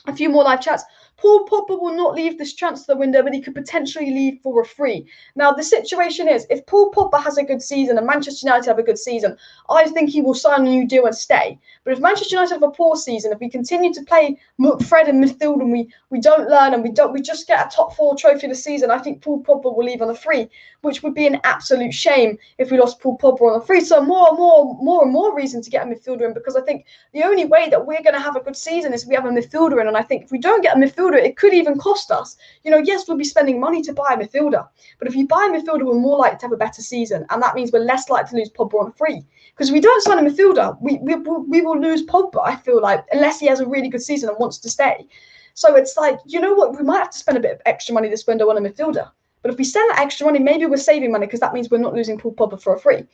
[SPEAKER 1] a few more live chats. Paul Pogba will not leave this transfer window, but he could potentially leave for a free. Now, the situation is, if Paul Pogba has a good season and Manchester United have a good season, I think he will sign a new deal and stay. But if Manchester United have a poor season, if we continue to play Fred in midfield and we don't learn and we just get a top 4 trophy this season, I think Paul Pogba will leave on a free, which would be an absolute shame if we lost Paul Pogba on a free. So more and more reason to get a midfielder in, because I think the only way that we're going to have a good season is if we have a midfielder in. And I think if we don't get a midfielder, it could even cost us. Yes, we'll be spending money to buy a midfielder, but if you buy a midfielder, we're more likely to have a better season, and that means we're less likely to lose Pogba on a free. Because if we don't sign a midfielder, we will lose Pogba, I feel like, unless he has a really good season and wants to stay. So it's like, you know what, we might have to spend a bit of extra money this window on a midfielder. But if we spend that extra money, maybe we're saving money, because that means we're not losing Paul Pogba for a free.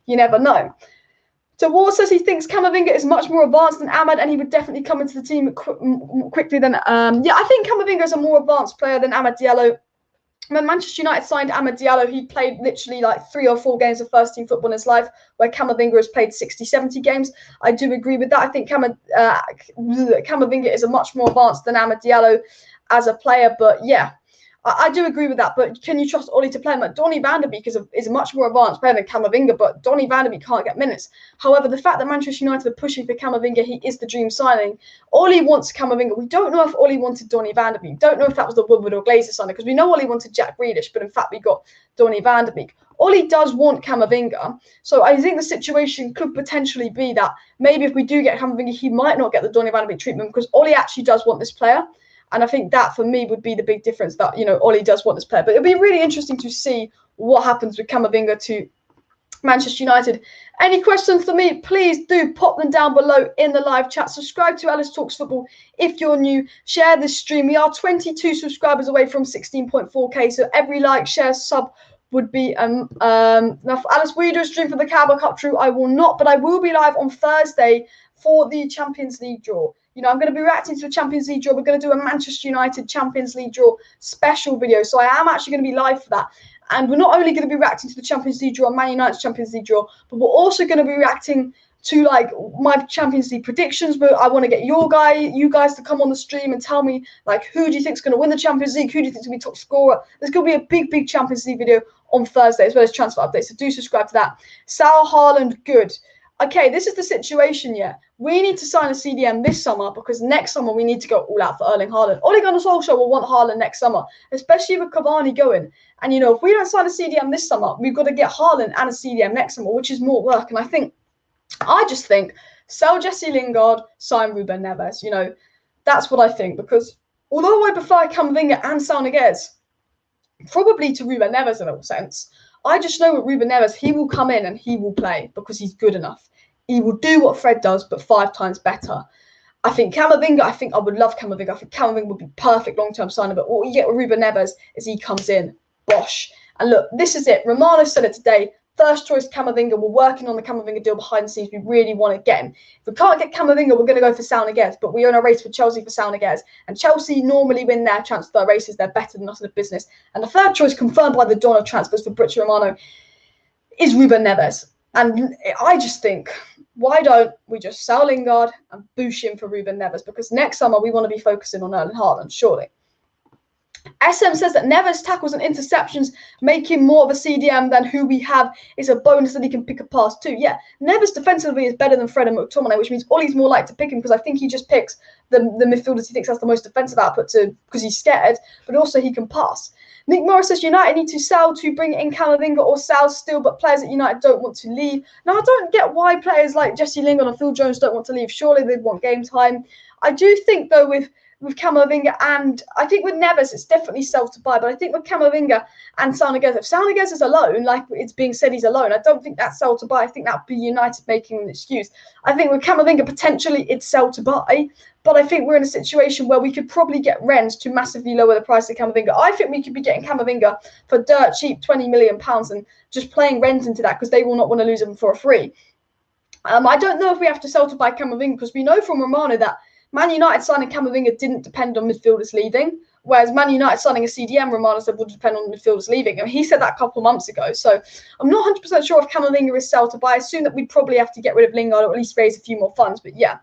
[SPEAKER 1] You never know. So Ward says he thinks Kamavinga is much more advanced than Ahmad, and he would definitely come into the team quickly than... I think Kamavinga is a more advanced player than Amad Diallo. When Manchester United signed Amad Diallo, he played literally like 3 or 4 games of first-team football in his life, where Kamavinga has played 60, 70 games. I do agree with that. I think Kamavinga is a much more advanced than Amad Diallo as a player, but yeah. I do agree with that, but can you trust Ollie to play him? Like, Donny van de Beek is a much more advanced player than Camavinga, but Donny van de Beek can't get minutes. However, the fact that Manchester United are pushing for Camavinga, he is the dream signing. Ollie wants Camavinga. We don't know if Ollie wanted Donny van de Beek. Don't know if that was the Woodward or Glazer signing, because we know Ollie wanted Jack Grealish, but in fact we got Donny van de Beek. Ollie does want Camavinga, so I think the situation could potentially be that maybe if we do get Camavinga, he might not get the Donny van de Beek treatment, because Ollie actually does want this player. And I think that, for me, would be the big difference, that, you know, Ollie does want this player. But it'll be really interesting to see what happens with Camavinga to Manchester United. Any questions for me, please do pop them down below in the live chat. Subscribe to Alice Talks Football if you're new. Share this stream. We are 22 subscribers away from 16.4k. So every like, share, sub would be enough. Alice, will you do a stream for the Carabao Cup? True, I will not, but I will be live on Thursday for the Champions League draw. You know, I'm going to be reacting to the Champions League draw. We're going to do a Manchester United Champions League draw special video. So I am actually going to be live for that. And we're not only going to be reacting to the Champions League draw, Man United's Champions League draw, but we're also going to be reacting to, like, my Champions League predictions. But I want to get you guys to come on the stream and tell me, like, who do you think is going to win the Champions League? Who do you think is going to be top scorer? There's going to be a big Champions League video on Thursday, as well as transfer updates. So do subscribe to that. Saul Haaland, good. Okay, this is the situation, yeah. We need to sign a CDM this summer, because next summer we need to go all out for Erling Haaland. Ole Gunnar Solskjaer will want Haaland next summer, especially with Cavani going. And, you know, if we don't sign a CDM this summer, we've got to get Haaland and a CDM next summer, which is more work. And I just think, sell Jesse Lingard, sign Ruben Neves. You know, that's what I think. Because although I prefer Kamavinga and Saul Niguez, probably to Ruben Neves in all sense, I just know with Ruben Neves, he will come in and he will play because he's good enough. He will do what Fred does, but 5 times better. I think Camavinga, I would love Camavinga. I think Camavinga would be perfect long-term signing. But what you get with Ruben Neves is he comes in, bosh. And look, this is it. Romano said it today. First choice Camavinga. We're working on the Camavinga deal behind the scenes. We really want to get him. If we can't get Camavinga, we're going to go for Saul Niguez. But we're in a race with Chelsea for Saul Niguez. And Chelsea normally win their transfer races. They're better than us in the business. And the third choice, confirmed by the dawn of transfers for Fabrizio Romano, is Ruben Neves. And I just think, why don't we just sell Lingard and boosh him for Ruben Neves? Because next summer we want to be focusing on Erling Haaland, surely. SM says that Neves' tackles and interceptions make him more of a CDM than who we have is a bonus that he can pick a pass too. Yeah, Neves defensively is better than Fred and McTominay, which means Ollie's more likely to pick him, because I think he just picks the midfielders he thinks has the most defensive output because he's scared, but also he can pass. Nick Morris says United need to sell to bring in Kamavinga or Saul still, but players at United don't want to leave. Now, I don't get why players like Jesse Lingard and Phil Jones don't want to leave. Surely they'd want game time. I do think, though, with Kamavinga and I think with Neves, it's definitely sell to buy. But I think with Kamavinga and Saul Niguez, if Saul Niguez is alone, like it's being said he's alone, I don't think that's sell to buy. I think that would be United making an excuse. I think with Kamavinga, potentially it's sell to buy. But I think we're in a situation where we could probably get Rennes to massively lower the price of Kamavinga. I think we could be getting Kamavinga for dirt cheap, £20 million, and just playing Rennes into that because they will not want to lose him for a free. I don't know if we have to sell to buy Kamavinga, because we know from Romano that Man United signing Kamavinga didn't depend on midfielders leaving, whereas Man United signing a CDM, Romano said, would depend on midfielders leaving. And he said that a couple of months ago. So I'm not 100% sure if Kamavinga is sell to buy. I assume that we'd probably have to get rid of Lingard or at least raise a few more funds. But yeah.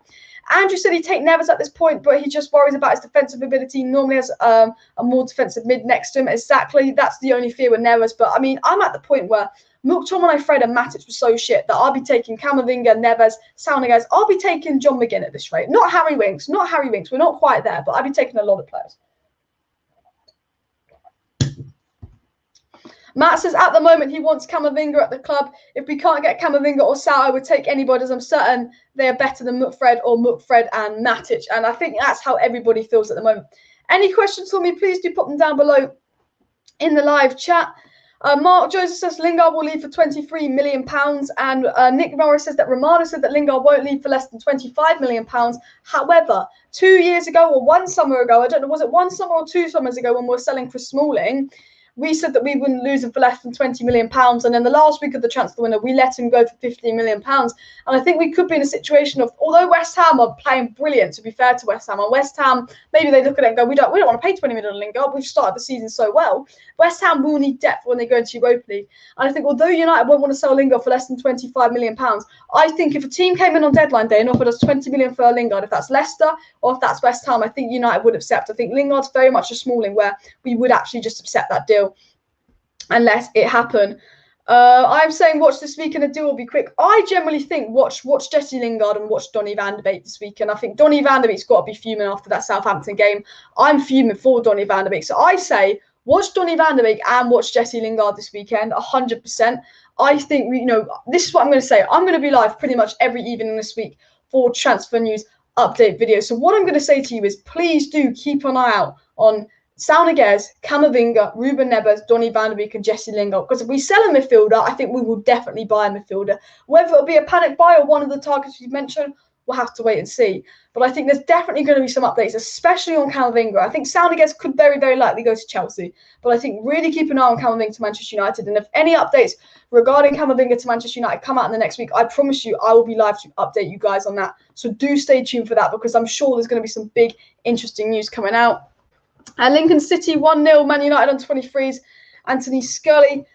[SPEAKER 1] Andrew said he'd take Neves at this point, but he just worries about his defensive ability. He normally has a more defensive mid next to him. Exactly. That's the only fear with Neves. But I mean, I'm at the point where McTominay, Fred and Matic were so shit that I'll be taking Kamavinga, Neves, Saul Niguez. I'll be taking John McGinn at this rate. Not Harry Winks. Not Harry Winks. We're not quite there, but I'll be taking a lot of players. Matt says at the moment he wants Kamavinga at the club. If we can't get Kamavinga or Saul, I would take anybody, as I'm certain they are better than McFred or McFred and Matic. And I think that's how everybody feels at the moment. Any questions for me, please do put them down below in the live chat. Mark Joseph says Lingard will leave for £23 million. And Nick Morris says that Romano said that Lingard won't leave for less than £25 million. However, 2 years ago or 1 summer ago, I don't know, was it 1 summer or 2 summers ago when we were selling Chris Smalling, we said that we wouldn't lose him for less than £20 million. And then the last week of the transfer window, we let him go for £15 million. And I think we could be in a situation of, although West Ham are playing brilliant, to be fair to West Ham, and West Ham, maybe they look at it and go, we don't want to pay 20 million on Lingard. We've started the season so well. West Ham will need depth when they go into Europa League. And I think although United won't want to sell Lingard for less than £25 million, I think if a team came in on deadline day and offered us 20 million for Lingard, if that's Leicester or if that's West Ham, I think United would accept. I think Lingard's very much a smalling where we would actually just accept that deal and let it happen. I'm saying watch this weekend, the deal will be quick. I generally think watch Jesse Lingard and watch Donny van de Beek this weekend. I think Donny van de Beek's got to be fuming after that Southampton game. I'm fuming for Donny van de Beek. So I say watch Donny van de Beek and watch Jesse Lingard this weekend, 100%. I think, this is what I'm going to say. I'm going to be live pretty much every evening this week for transfer news update videos. So what I'm going to say to you is please do keep an eye out on Saul Niguez, Camavinga, Ruben Neves, Donny van de Beek and Jesse Lingard. Because if we sell a midfielder, I think we will definitely buy a midfielder. Whether it'll be a panic buy or one of the targets we've mentioned, we'll have to wait and see. But I think there's definitely going to be some updates, especially on Camavinga. I think Saul Niguez could very, very likely go to Chelsea. But I think really keep an eye on Camavinga to Manchester United. And if any updates regarding Camavinga to Manchester United come out in the next week, I promise you I will be live to update you guys on that. So do stay tuned for that because I'm sure there's going to be some big, interesting news coming out. And Lincoln City 1-0, Man United on 23s. Anthony Scully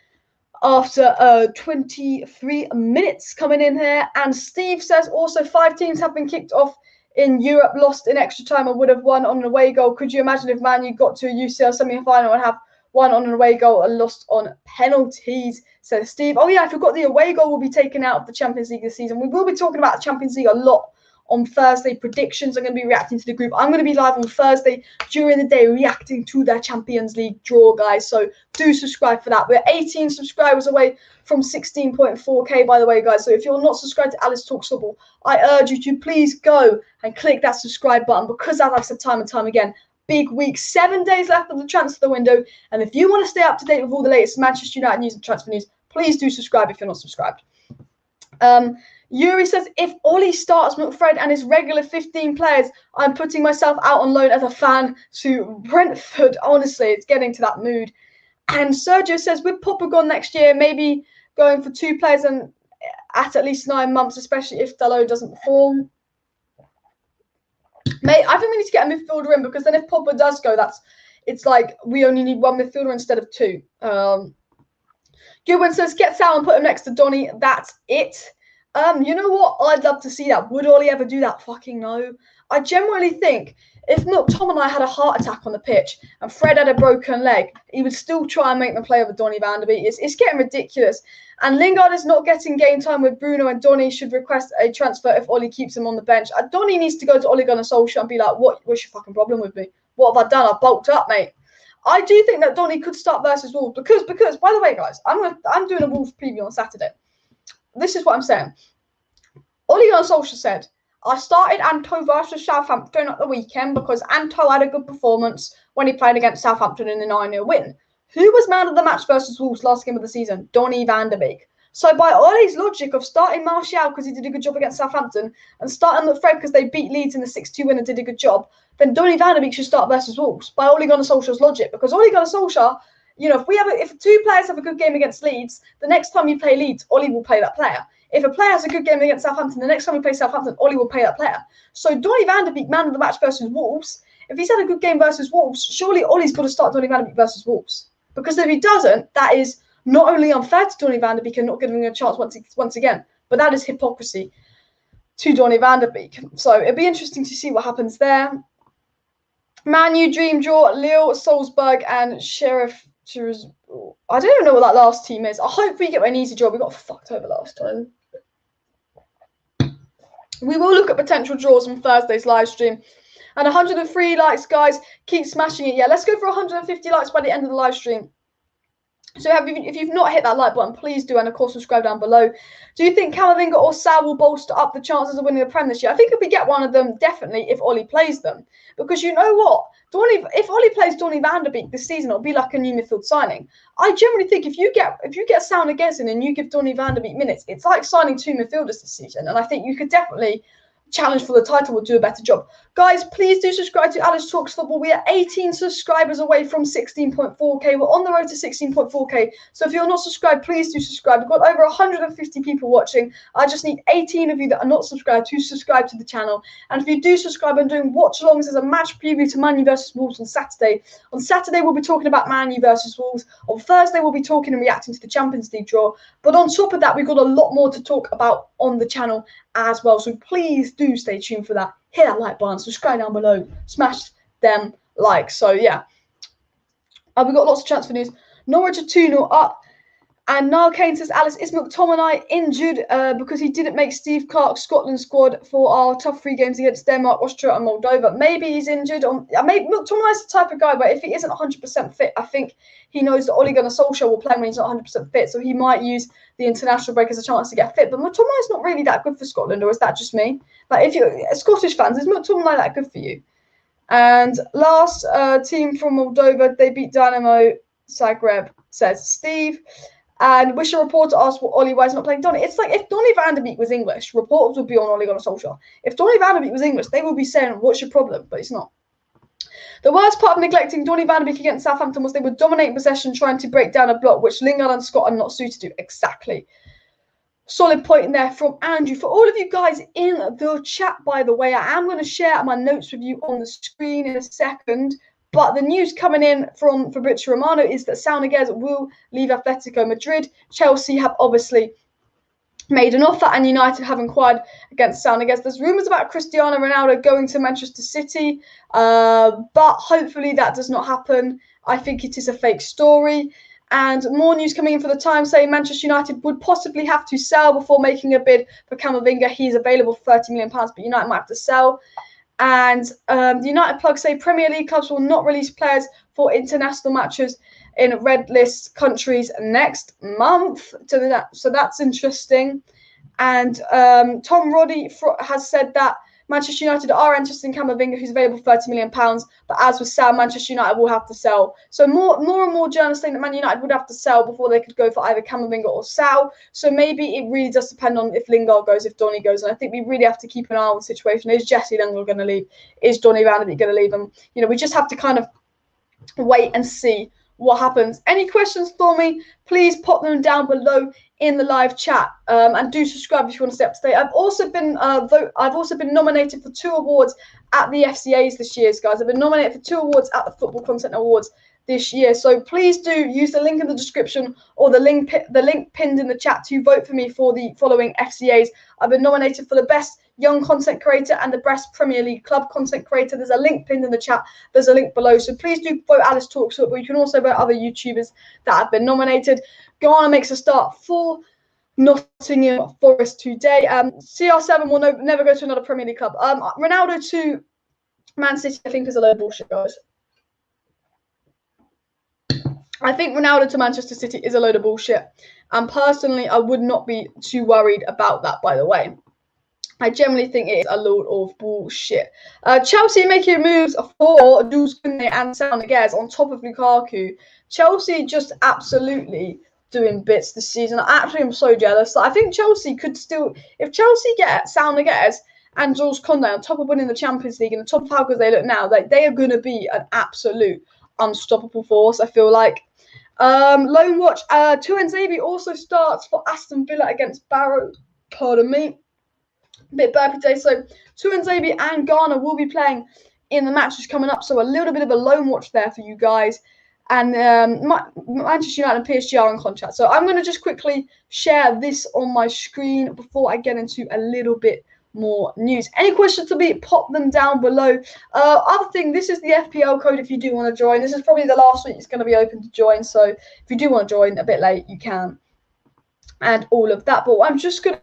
[SPEAKER 1] after 23 minutes coming in here. And Steve says also 5 teams have been kicked off in Europe, lost in extra time and would have won on an away goal. Could you imagine if Man U got to a UCL semi-final and have won on an away goal and lost on penalties, says Steve. Oh yeah, I forgot the away goal will be taken out of the Champions League this season. We will be talking about the Champions League a lot on Thursday. Predictions are going to be reacting to the group. I'm going to be live on Thursday during the day reacting to the Champions League draw, guys. So do subscribe for that. We're 18 subscribers away from 16.4k, by the way, guys. So if you're not subscribed to Alice Talks Football, I urge you to please go and click that subscribe button because, as I've said time and time again, big week, 7 days left of the transfer window. And if you want to stay up to date with all the latest Manchester United news and transfer news, please do subscribe if you're not subscribed. Yuri says, if Ollie starts McFred and his regular 15 players, I'm putting myself out on loan as a fan to Brentford. Honestly, it's getting to that mood. And Sergio says, with Popper gone next year, maybe going for 2 players and at least 9 months, especially if Dalot doesn't perform. Mate, I think we need to get a midfielder in because then if Popper does go, it's like we only need 1 midfielder instead of 2. Goodwin says, get Sal and put him next to Donny. That's it. You know what? I'd love to see that. Would Ollie ever do that? Fucking no. I generally think if Tom and I had a heart attack on the pitch and Fred had a broken leg, he would still try and make them play with Donny van de Beek. It's getting ridiculous. And Lingard is not getting game time with Bruno, and Donny should request a transfer if Ollie keeps him on the bench. Donny needs to go to Ole Gunnar Solskjaer and be like, what's your fucking problem with me? What have I done? I've bulked up, mate. I do think that Donny could start versus Wolves because, by the way, guys, I'm doing a Wolves preview on Saturday. This is what I'm saying. Ole Gunnar Solskjaer said, I started Anto versus Southampton at the weekend because Anto had a good performance when he played against Southampton in the 9-0 win. Who was man of the match versus Wolves last game of the season? Donny van de Beek. So by Ole's logic of starting Martial because he did a good job against Southampton and starting McFred because they beat Leeds in the 6-2 win and did a good job, then Donny van de Beek should start versus Wolves by Ole Gunnar Solskjaer's logic. Because Ole Gunnar Solskjaer, if 2 players have a good game against Leeds, the next time you play Leeds, Ole will play that player. If a player has a good game against Southampton, the next time we play Southampton, Ollie will play that player. So Donny van de Beek, man of the match versus Wolves, if he's had a good game versus Wolves, surely Ollie's got to start Donny van de Beek versus Wolves. Because if he doesn't, that is not only unfair to Donny van de Beek and not giving him a chance once again, but that is hypocrisy to Donny van de Beek. So it'll be interesting to see what happens there. Man U dream draw, Lille, Salzburg and Sheriff. I don't even know what that last team is. I hope we get an easy draw. We got fucked over last time. We will look at potential draws on Thursday's live stream. And 103 likes, guys. Keep smashing it. Yeah, let's go for 150 likes by the end of the live stream. So if you've not hit that like button, please do. And, of course, subscribe down below. Do you think Kamavinga or Saul will bolster up the chances of winning the Prem this year? I think if we get one of them, definitely, if Ollie plays them. Because you know what? If Ollie plays Donny van de Beek this season, it'll be like a new midfield signing. I generally think if you get Saul Niguez in and you give Donny van de Beek minutes, it's like signing 2 midfielders this season. And I think you could definitely challenge for the title will do a better job. Guys, please do subscribe to Alice Talks Football. We are 18 subscribers away from 16.4k. We're on the road to 16.4k. So if you're not subscribed, please do subscribe. We've got over 150 people watching. I just need 18 of you that are not subscribed to subscribe to the channel. And if you do subscribe, I'm doing watch-alongs as a match preview to Man U versus Wolves on Saturday. On Saturday, we'll be talking about Man U versus Wolves. On Thursday, we'll be talking and reacting to the Champions League draw. But on top of that, we've got a lot more to talk about on the channel as well. So please do stay tuned for that. Hit that like button, subscribe down below, smash them likes. So yeah, we've got lots of transfer news. Norwich are 2-0 up. And Niall Kane says, Alice, is McTominay injured because he didn't make Steve Clarke's Scotland squad for our tough 3 games against Denmark, Austria and Moldova? Maybe he's injured. Maybe McTominay's the type of guy where if he isn't 100% fit, I think he knows that Ole Gunnar Solskjaer will play when he's not 100% fit. So he might use the international break as a chance to get fit. But McTominay's not really that good for Scotland, or is that just me? Like, if you're Scottish fans, is McTominay that good for you? And last team from Moldova, they beat Dynamo Zagreb, says Steve. And wish a reporter asked what Ollie, why is not playing Donny. It's like if Donny van der Beek was English, reporters would be on Ole Gunnar Solskjaer. If Donny van der Beek was English, they would be saying, what's your problem? But it's not. The worst part of neglecting Donny van der Beek against Southampton was they would dominate possession trying to break down a block, which Lingard and Scott are not suited to. Exactly. Solid point in there from Andrew. For all of you guys in the chat, by the way, I am going to share my notes with you on the screen in a second. But the news coming in from Fabrizio Romano is that Saul Niguez will leave Atletico Madrid. Chelsea have obviously made an offer and United have inquired against Saul Niguez. There's rumours about Cristiano Ronaldo going to Manchester City, but hopefully that does not happen. I think it is a fake story. And more news coming in for the time saying Manchester United would possibly have to sell before making a bid for Kamavinga. He's available for £30 million, but United might have to sell. And the United plug say Premier League clubs will not release players for international matches in red list countries next month. So that's interesting. And Tom Roddy has said that Manchester United are interested in Camavinga, who's available for £30 million. But as with Sal, Manchester United will have to sell. So more and more journalists think that Man United would have to sell before they could go for either Camavinga or Sal. So maybe it really does depend on if Lingard goes, if Donny goes. And I think we really have to keep an eye on the situation. Is Jesse Lingard going to leave? Is Donny van der Beek going to leave? And, you know, we just have to kind of wait and see what happens. Any questions for me, please pop them down below in the live chat, and do subscribe if you want to stay up to date. I've also been nominated for 2 awards at the FCAs this year, guys. I've been nominated for 2 awards at the Football Content Awards this year. So please do use the link in the description or the link pinned in the chat to vote for me for the following FCAs. I've been nominated for the best young content creator and the best Premier League club content creator. There's a link pinned in the chat. There's a link below. So please do vote Alice Talks Football. You can also vote other YouTubers that have been nominated. Ghana makes a start for Nottingham Forest today. CR7 will never go to another Premier League club. Ronaldo to Man City, I think, is a load of bullshit, guys. I think Ronaldo to Manchester City is a load of bullshit. And personally, I would not be too worried about that, by the way. I generally think it is a load of bullshit. Chelsea making moves for Jules Koundé and Saul Niguez on top of Lukaku. Chelsea just absolutely doing bits this season. Actually, I'm so jealous. I think Chelsea could still, if Chelsea get Saul Niguez and Jules Koundé on top of winning the Champions League and on top of how good they look now, they are going to be an absolute unstoppable force, I feel like. Loan watch. Tuanzebe also starts for Aston Villa against Barrow. Pardon me. Bit burpy today. So Tuanzebe and Ghana will be playing in the matches coming up. So a little bit of a loan watch there for you guys. And Manchester United and PSG are in contract. So I'm going to just quickly share this on my screen before I get into a little bit more news. Any questions to me, pop them down below. Other thing, this is the FPL code if you do want to join. This is probably the last week it's going to be open to join. So if you do want to join a bit late, you can. And all of that. But I'm just going to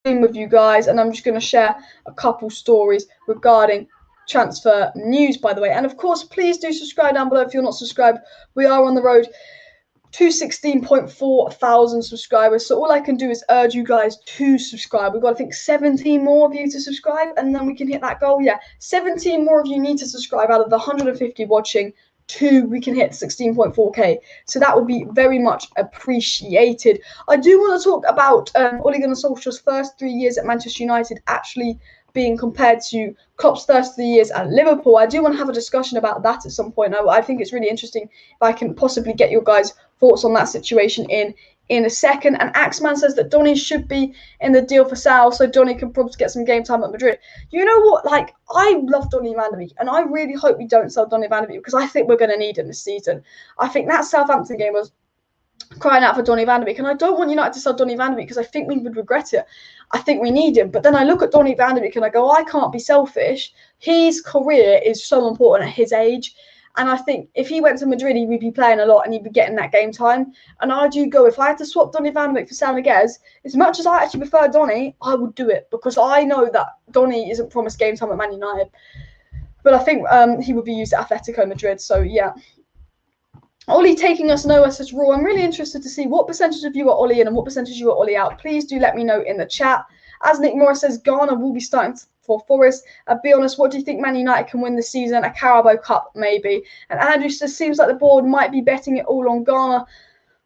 [SPEAKER 1] with you guys, and I'm just going to share a couple stories regarding transfer news, by the way. And of course, please do subscribe down below if you're not subscribed. We are on the road to 16.4 thousand subscribers, so all I can do is urge you guys to subscribe. We've got, I think, 17 more of you to subscribe, and then we can hit that goal. Yeah, 17 more of you need to subscribe out of the 150 watching we can hit 16.4k. So that would be very much appreciated. I do want to talk about Ole Gunnar Solskjaer's first 3 years at Manchester United actually being compared to Klopp's first 3 years at Liverpool. I do want to have a discussion about that at some point. I think it's really interesting if I can possibly get your guys' thoughts on that situation in a second. And Axman says that Donny should be in the deal for Saul, so Donny can probably get some game time at Madrid. You know what? Like, I love Donny van de Beek, and I really hope we don't sell Donny van de Beek because I think we're going to need him this season. I think that Southampton game was crying out for Donny van de Beek, and I don't want United to sell Donny van de Beek because I think we would regret it. I think we need him. But then I look at Donny van de Beek and I go, I can't be selfish. His career is so important at his age. And I think if he went to Madrid, he would be playing a lot and he'd be getting that game time. And I do go, if I had to swap Donny van de Beek for Saul Niguez, as much as I actually prefer Donny, I would do it because I know that Donny isn't promised game time at Man United. But I think he would be used at Atletico Madrid. So, yeah. Ollie taking us nowhere says, Raw, I'm really interested to see what percentage of you are Ollie in and what percentage you are Ollie out. Please do let me know in the chat. As Nick Morris says, Ghana will be starting for Forest. Be honest, what do you think Man United can win this season? A Carabao Cup, maybe. And Andrew says, seems like the board might be betting it all on Ghana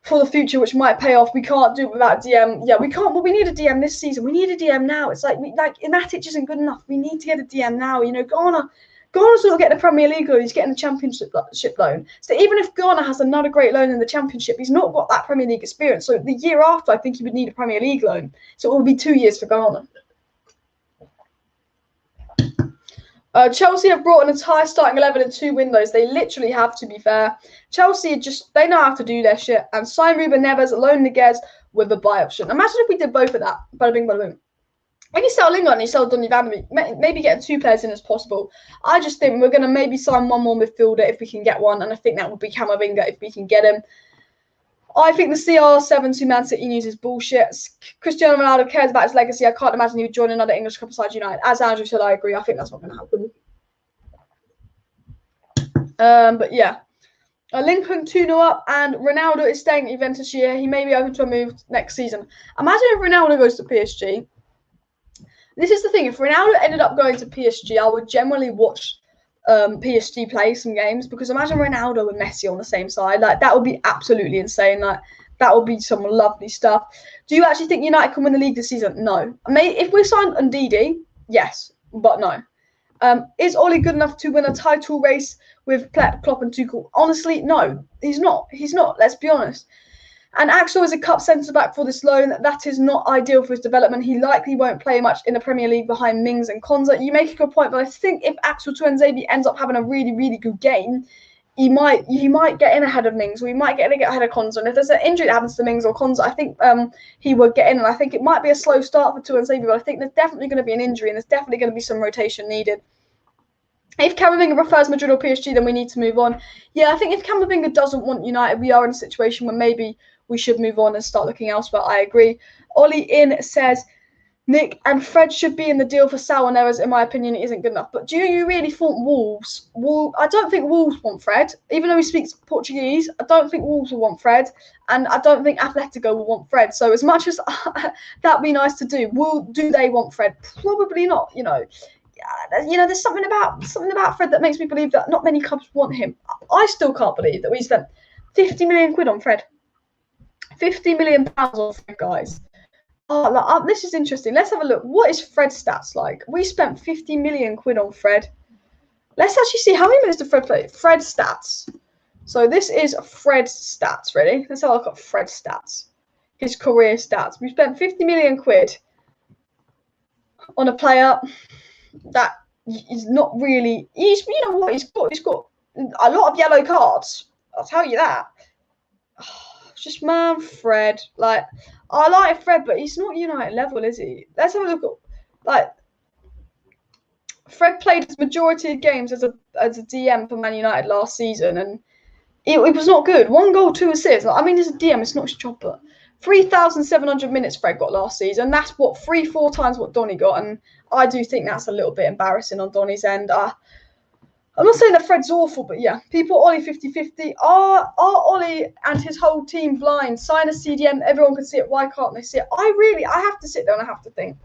[SPEAKER 1] for the future, which might pay off. We can't do it without DM. Yeah, we can't. Well, we need a DM this season. We need a DM now. It's like Inatic isn't good enough. We need to get a DM now. You know, Ghana's not getting the Premier League loan, he's getting the Championship loan. So even if Ghana has another great loan in the Championship, he's not got that Premier League experience. So the year after, I think he would need a Premier League loan. So it will be 2 years for Ghana. Chelsea have brought an entire starting 11 in 2 windows. They literally have, to be fair. Chelsea they know how to do their shit. And sign Ruben Neves, loan Niguez with a buy option. Imagine if we did both of that. Bada bing, bada boom. When you sell Lingard and you sell Donny van de Beek, maybe getting 2 players in as possible. I just think we're going to maybe sign one more midfielder if we can get one. And I think that would be Kamavinga if we can get him. I think the CR7 to Man City news is bullshit. Cristiano Ronaldo cares about his legacy. I can't imagine he would join another English club besides United. As Andrew said, I agree. I think that's not going to happen. But yeah. Lincoln 2-0 up, and Ronaldo is staying at Juventus year. He may be open to a move next season. Imagine if Ronaldo goes to PSG. This is the thing. If Ronaldo ended up going to PSG, I would generally watch PSG play some games because imagine Ronaldo and Messi on the same side. Like, that would be absolutely insane. Like, that would be some lovely stuff. Do you actually think United can win the league this season? No. If we signed Ndidi, yes, but no. Is Ole good enough to win a title race with Klopp and Tuchel? Honestly, no. He's not. He's not. Let's be honest. And Axel is a cup centre-back for this loan. That is not ideal for his development. He likely won't play much in the Premier League behind Mings and Konza. You make a good point, but I think if Axel Tuanzebe ends up having a really, really good game, he might get in ahead of Mings, or he might get ahead of Konza. And if there's an injury that happens to Mings or Konza, I think he would get in. And I think it might be a slow start for Tuanzebe, but I think there's definitely going to be an injury, and there's definitely going to be some rotation needed. If Kamavinga prefers Madrid or PSG, then we need to move on. Yeah, I think if Kamavinga doesn't want United, we are in a situation where maybe we should move on and start looking elsewhere. I agree. Ollie In says, Nick and Fred should be in the deal for Saul Niguez. In my opinion, it isn't good enough. But do you really think Wolves? I don't think Wolves want Fred. Even though he speaks Portuguese, I don't think Wolves will want Fred. And I don't think Atletico will want Fred. So as much as that'd be nice to do, do they want Fred? Probably not, you know. There's something about Fred that makes me believe that not many clubs want him. I still can't believe that we spent 50 million quid on Fred. 50 million pounds on Fred, guys. This is interesting. Let's have a look. What is Fred's stats like? We spent 50 million quid on Fred. Let's actually see how many minutes did Fred play. Fred's stats. So this is Fred's stats, really. Let's have a look at Fred's stats. His career stats. We spent 50 million quid on a player that is not really. He's got a lot of yellow cards. I'll tell you that. Just man, Fred. Like, I like Fred, but he's not United level, is he? Let's have a look at Fred played his majority of games as a DM for Man United last season, and it was not good. 1 goal, 2 assists. Like, I mean, as a DM, it's not his job, but 3,700 minutes Fred got last season. That's 3-4 times what Donny got, and I do think that's a little bit embarrassing on Donny's end. I'm not saying that Fred's awful, but yeah, people Ollie 50-50. Are Ollie and his whole team blind? Sign a CDM, everyone can see it. Why can't they see it? I have to sit there and I have to think.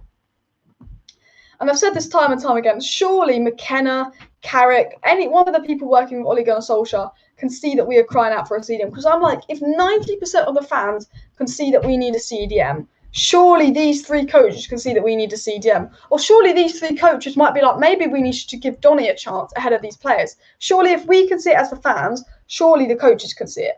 [SPEAKER 1] And I've said this time and time again, surely McKenna, Carrick, any one of the people working with Ole Gunnar Solskjaer can see that we are crying out for a CDM. Because I'm like, if 90% of the fans can see that we need a CDM, surely these 3 coaches can see that we need a CDM. Or surely these 3 coaches might be like, maybe we need to give Donny a chance ahead of these players. Surely if we can see it as the fans, surely the coaches can see it.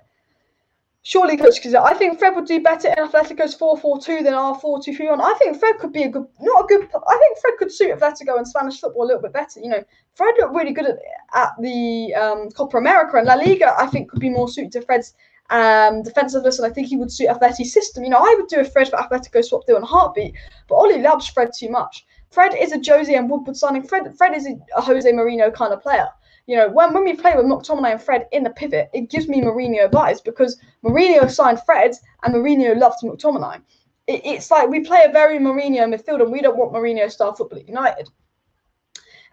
[SPEAKER 1] Surely coaches can see it. I think Fred would do better in Atletico's 4-4-2 than our 4-2-3-1. I think Fred could be I think Fred could suit Atletico and Spanish football a little bit better. You know, Fred looked really good at the Copa America, and La Liga I think could be more suited to Fred's defensiveness, and I think he would suit Atleti's system. You know, I would do a Fred for Atletico swap deal in a heartbeat, but Oli loves Fred too much. Fred is a Jose and Woodward signing. Fred is a Jose Mourinho kind of player. You know, when we play with McTominay and Fred in the pivot, it gives me Mourinho vibes because Mourinho signed Fred and Mourinho loves McTominay. It's like we play a very Mourinho midfield, and we don't want Mourinho style football at United.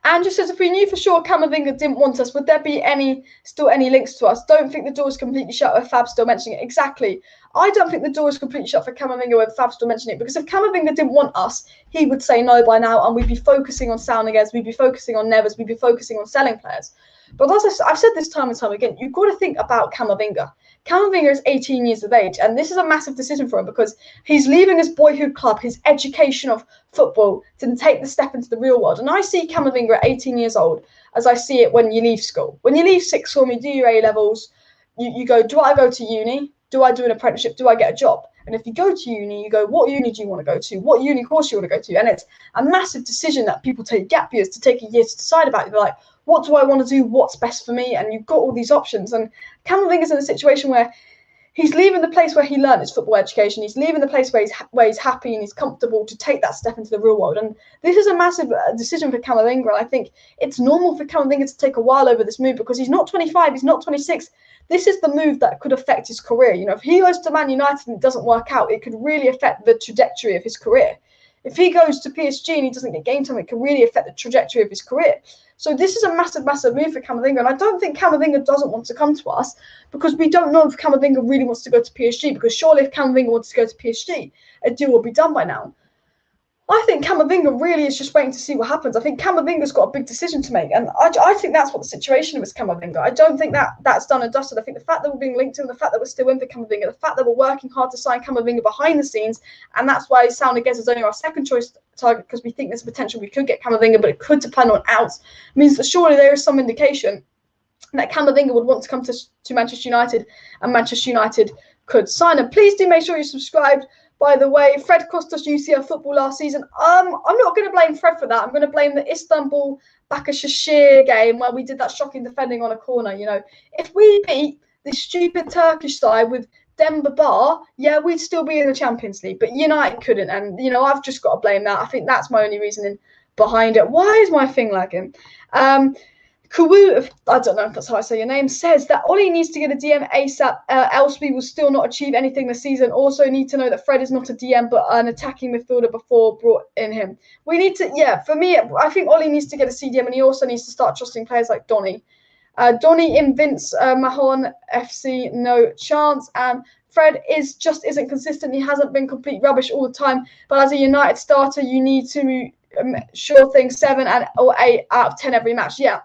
[SPEAKER 1] Andrew says, if we knew for sure Kamavinga didn't want us, would there be still any links to us? Don't think the door is completely shut with Fab still mentioning it. Exactly. I don't think the door is completely shut for Kamavinga with Fab still mentioning it, because if Kamavinga didn't want us, he would say no by now, and we'd be focusing on Saul Niguez, we'd be focusing on Neves, we'd be focusing on selling players. But as I've said this time and time again, you've got to think about Kamavinga. Kamavinga is 18 years of age, and this is a massive decision for him because he's leaving his boyhood club, his education of football, to take the step into the real world. And I see Kamavinga at 18 years old as I see it when you leave school. When you leave sixth form, you do your A-levels, you go, do I go to uni? Do I do an apprenticeship? Do I get a job? And if you go to uni, you go, what uni do you want to go to? What uni course do you want to go to? And it's a massive decision that people take gap years to take a year to decide about. You're like, what do I want to do? What's best for me? And you've got all these options. And Kamavinga's in a situation where he's leaving the place where he learned his football education. He's leaving the place where he's happy and he's comfortable to take that step into the real world. And this is a massive decision for Kamavinga. And I think it's normal for Kamavinga to take a while over this move because he's not 25, he's not 26. This is the move that could affect his career. You know, if he goes to Man United and it doesn't work out, it could really affect the trajectory of his career. If he goes to PSG and he doesn't get game time, it can really affect the trajectory of his career. So this is a massive, massive move for Kamavinga. And I don't think Kamavinga doesn't want to come to us because we don't know if Kamavinga really wants to go to PSG, because surely if Kamavinga wants to go to PSG, a deal will be done by now. I think Kamavinga really is just waiting to see what happens. I think Kamavinga's got a big decision to make. And I think that's what the situation is with Kamavinga. I don't think that's done and dusted. I think the fact that we're being linked to him, the fact that we're still in for Kamavinga, the fact that we're working hard to sign Kamavinga behind the scenes, and that's why Saul Niguez is only our second choice target, because we think there's potential we could get Kamavinga, but it could depend on outs, means that surely there is some indication that Kamavinga would want to come to Manchester United, and Manchester United could sign him. Please do make sure you're subscribed. By the way, Fred cost us UCL football last season. I'm not going to blame Fred for that. I'm going to blame the Istanbul Başakşehir game where we did that shocking defending on a corner. You know, if we beat this stupid Turkish side with Demba Ba, yeah, we'd still be in the Champions League. But United couldn't, and you know, I've just got to blame that. I think that's my only reasoning behind it. Why is my thing lagging? Kawu, I don't know if that's how I say your name, says that Oli needs to get a DM ASAP, else we will still not achieve anything this season. Also need to know that Fred is not a DM but an attacking midfielder before brought in him. We need to, for me, I think Oli needs to get a CDM, and he also needs to start trusting players like Donny. Donny in Vince Mahon FC, no chance. Fred isn't consistent. He hasn't been complete rubbish all the time. But as a United starter, you need to sure thing 7 or 8 out of 10 every match. Yeah.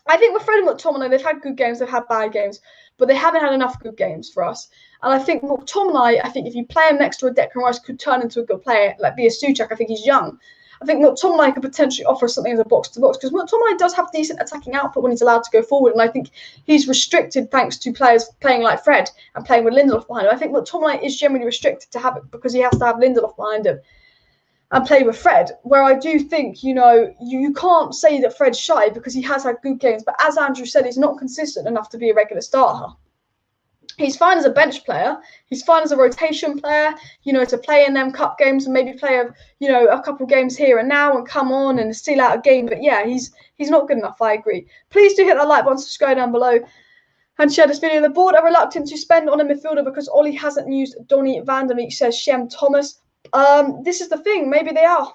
[SPEAKER 1] I think with Fred and McTominay, they've had good games, they've had bad games, but they haven't had enough good games for us. And I think McTominay, if you play him next to a Declan Rice, could turn into a good player, like be a Suchak. I think he's young. I think McTominay could potentially offer something as a box-to-box, because McTominay does have decent attacking output when he's allowed to go forward, and I think he's restricted thanks to players playing like Fred and playing with Lindelof behind him. I think McTominay is generally restricted to have it because he has to have Lindelof behind him and play with Fred, where I do think, you know, you can't say that Fred's shy because he has had good games, but as Andrew said, he's not consistent enough to be a regular starter. He's fine as a bench player. He's fine as a rotation player, you know, to play in them cup games and maybe play a couple games here and now and come on and steal out a game. But yeah, he's not good enough, I agree. Please do hit that like button, subscribe down below, and share this video. The board are reluctant to spend on a midfielder because Oli hasn't used Donny van der Beek, says Shem Thomas. This is the thing. Maybe they are,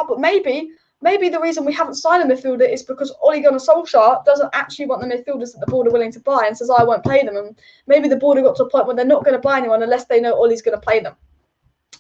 [SPEAKER 1] but maybe the reason we haven't signed a midfielder is because Ole Gunnar Solskjaer doesn't actually want the midfielders that the board are willing to buy and says, I won't play them. And maybe the board have got to a point where they're not going to buy anyone unless they know Ole's going to play them.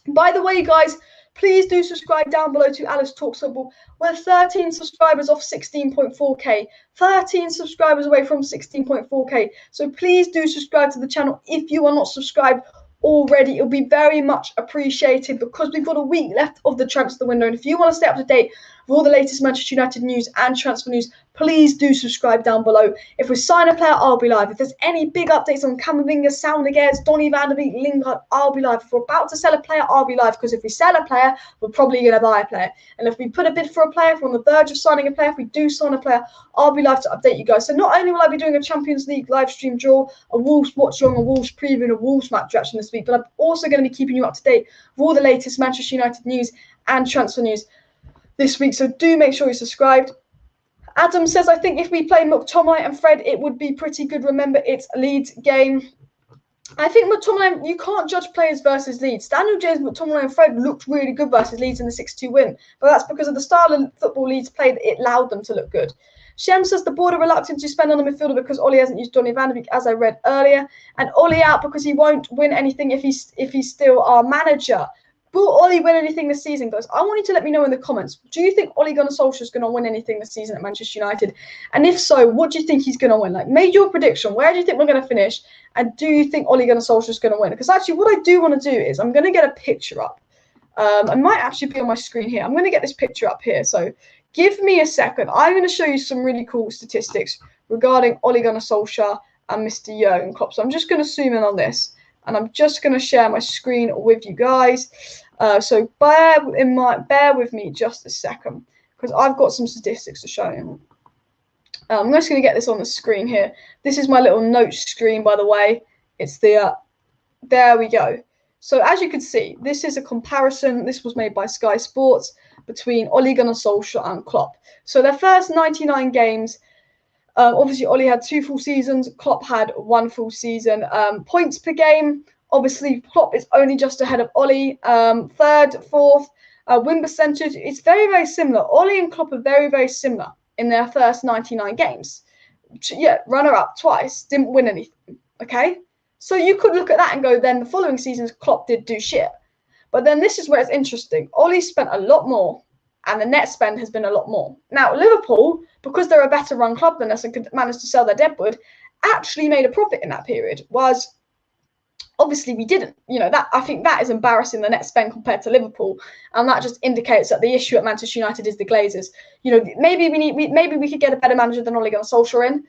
[SPEAKER 1] By the way, guys, Please do subscribe down below to Alice Talks Football. We're 13 subscribers off 16.4k. 13 subscribers away from 16.4k. So please do subscribe to the channel if you are not subscribed already. It'll be very much appreciated because we've got a week left of the transfer window. And if you want to stay up to date with all the latest Manchester United news and transfer news, please do subscribe down below. If we sign a player, I'll be live. If there's any big updates on Camavinga, Saul Niguez, Donny van der Beek, Lingard, I'll be live. If we're about to sell a player, I'll be live, because if we sell a player, we're probably going to buy a player. And if we put a bid for a player, if we're on the verge of signing a player, if we do sign a player, I'll be live to update you guys. So not only will I be doing a Champions League live stream draw, a Wolves watch along, a Wolves preview, and a Wolves match reaction this week, but I'm also going to be keeping you up to date with all the latest Manchester United news and transfer news this week. So do make sure you're subscribed. Adam says, I think if we play McTominay and Fred, it would be pretty good. Remember, it's a Leeds game. I think McTominay, you can't judge players versus Leeds. Daniel James, McTominay and Fred looked really good versus Leeds in the 6-2 win. But that's because of the style of football Leeds played. It allowed them to look good. Shem says the board are reluctant to spend on a midfielder because Ollie hasn't used Donny van der Beek, as I read earlier. And Ollie out because he won't win anything if he's still our manager. Will Ollie win anything this season, guys? I want you to let me know in the comments. Do you think Ole Gunnar Solskjaer is going to win anything this season at Manchester United? And if so, what do you think he's going to win? Like, make your prediction. Where do you think we're going to finish? And do you think Ole Gunnar Solskjaer is going to win? Because actually, what I do want to do is I'm going to get a picture up. I might actually be on my screen here. I'm going to get this picture up here. So give me a second. I'm going to show you some really cool statistics regarding Ole Gunnar Solskjaer and Mr. Jurgen Klopp. So I'm just going to zoom in on this. And I'm just going to share my screen with you guys. So bear with me just a second, because I've got some statistics to show you. I'm just going to get this on the screen here. This is my little notes screen, by the way. It's the, there we go. So as you can see, this is a comparison. This was made by Sky Sports between Ole Gunnar Solskjaer and Klopp. So their first 99 games, obviously, Ollie had 2 full seasons. Klopp had 1 full season. Points per game, obviously, Klopp is only just ahead of Ollie. 3rd, 4th. Win percentage, it's very, very similar. Ollie and Klopp are very, very similar in their first 99 games. Yeah, runner-up twice, didn't win anything, okay? So you could look at that and go, then the following seasons, Klopp did do shit. But then this is where it's interesting. Ollie spent a lot more, and the net spend has been a lot more. Now, Liverpool, because they're a better run club than us and could manage to sell their deadwood, actually made a profit in that period. Whereas, obviously, we didn't. You know, that I think that is embarrassing, the net spend compared to Liverpool, and that just indicates that the issue at Manchester United is the Glazers. You know, maybe we could get a better manager than Ole Gunnar Solskjaer in.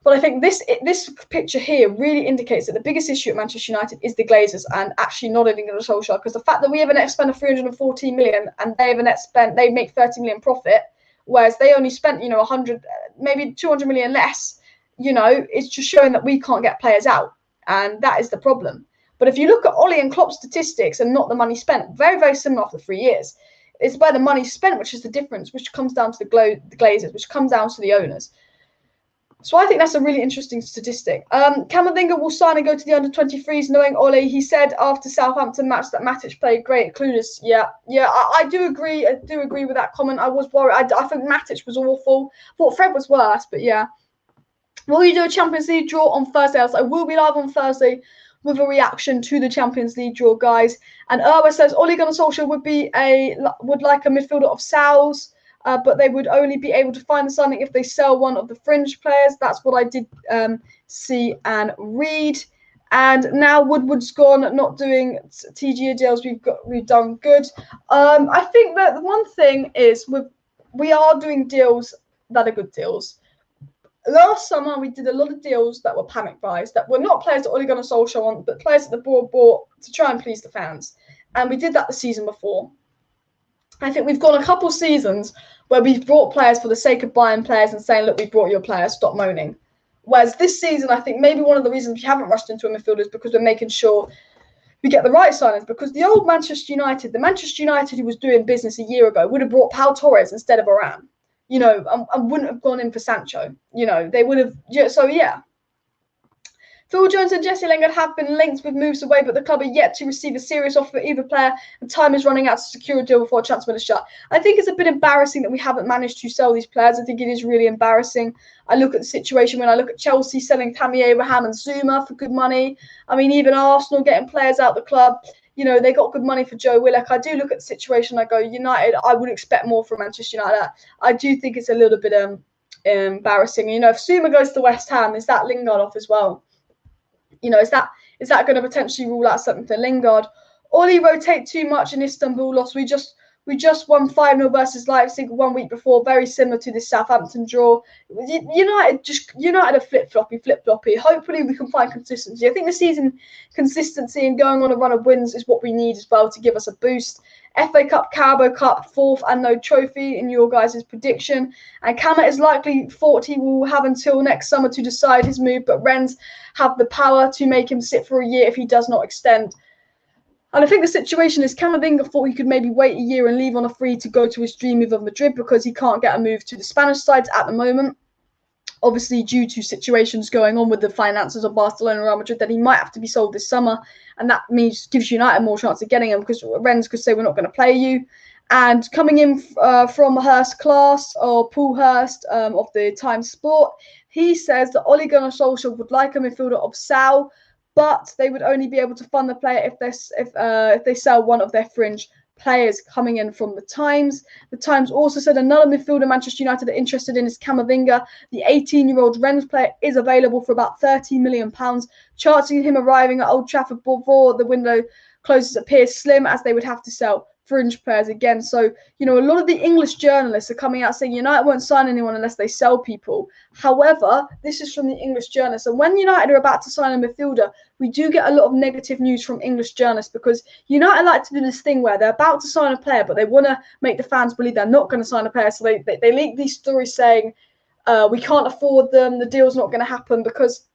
[SPEAKER 1] But I think this picture here really indicates that the biggest issue at Manchester United is the Glazers, and actually not Ole Gunnar Solskjaer, because the fact that we have a net spend of 314 million and they have a net spend, they make 30 million profit, whereas they only spent, you know, 100, maybe 200 million less, you know, it's just showing that we can't get players out, and that is the problem. But if you look at Ollie and Klopp's statistics and not the money spent, very, very similar after 3 years. It's by the money spent which is the difference, which comes down to the Glazers, which comes down to the owners. So I think that's a really interesting statistic. Kamavinga will sign and go to the under-23s, knowing Ole. He said after Southampton match that Matic played great, clueless. Yeah, I do agree. I do agree with that comment. I was worried. I think Matic was awful. I thought Fred was worse, but yeah. Will you do a Champions League draw on Thursday? I will be live on Thursday with a reaction to the Champions League draw, guys. And Erwa says Ole Gunnar Solskjaer would like a midfielder of Sal's. But they would only be able to find the signing if they sell one of the fringe players. That's what I did see and read. And now Woodward's gone, not doing TGA deals. We've done good. I think that the one thing is we are doing deals that are good deals. Last summer we did a lot of deals that were panic buys, that were not players that Ole Gunnar Solskjaer want, but players that the board bought to try and please the fans. And we did that the season before. I think we've gone a couple seasons where we've brought players for the sake of buying players and saying, look, we brought your players, stop moaning. Whereas this season, I think maybe one of the reasons we haven't rushed into a midfielder is because we're making sure we get the right signings. Because the old Manchester United, the Manchester United who was doing business a year ago, would have brought Pau Torres instead of Varane, you know, and wouldn't have gone in for Sancho. You know, they would have, so yeah. Phil Jones and Jesse Lingard have been linked with moves away, but the club are yet to receive a serious offer for either player, and time is running out to secure a deal before a transfer is shut. I think it's a bit embarrassing that we haven't managed to sell these players. I think it is really embarrassing. I look at the situation when I look at Chelsea selling Tammy Abraham and Zuma for good money. I mean, even Arsenal getting players out the club. you know, they got good money for Joe Willock. I do look at the situation. I go, United, I would expect more from Manchester United. I do think it's a little bit embarrassing. You know, if Suma goes to West Ham, is that Lingard off as well? You know, is that going to potentially rule out something for Lingard? Oli rotate too much in Istanbul loss. We just won 5-0 versus Leipzig 1 week before, very similar to this Southampton draw. United are flip-floppy. Hopefully we can find consistency. I think the season consistency and going on a run of wins is what we need as well to give us a boost. FA Cup, Carabao Cup, 4th and no trophy in your guys' prediction. And Kama is likely thought he will have until next summer to decide his move, but Rennes have the power to make him sit for a year if he does not extend. And I think the situation is Kamavinga thought he could maybe wait a year and leave on a free to go to his dream move of Madrid because he can't get a move to the Spanish sides at the moment. Obviously, due to situations going on with the finances of Barcelona and Real Madrid, that he might have to be sold this summer. And that means gives United more chance of getting him because Rennes could say we're not going to play you. And coming in from Hurst Class or Paul Hurst of the Times Sport, he says that Ole Gunnar Solskjaer would like a midfielder of Saul, but they would only be able to fund the player if they sell one of their fringe players. Coming in from the Times. The Times also said another midfielder Manchester United are interested in is Camavinga. The 18-year-old Rennes player is available for about £30 million. Chances of him arriving at Old Trafford before the window closes appears slim, as they would have to sell fringe players again. So, you know, a lot of the English journalists are coming out saying United won't sign anyone unless they sell people. However, this is from the English journalists. And when United are about to sign a midfielder, we do get a lot of negative news from English journalists because United like to do this thing where they're about to sign a player, but they want to make the fans believe they're not going to sign a player. So they leak these stories saying we can't afford them, the deal's not going to happen, because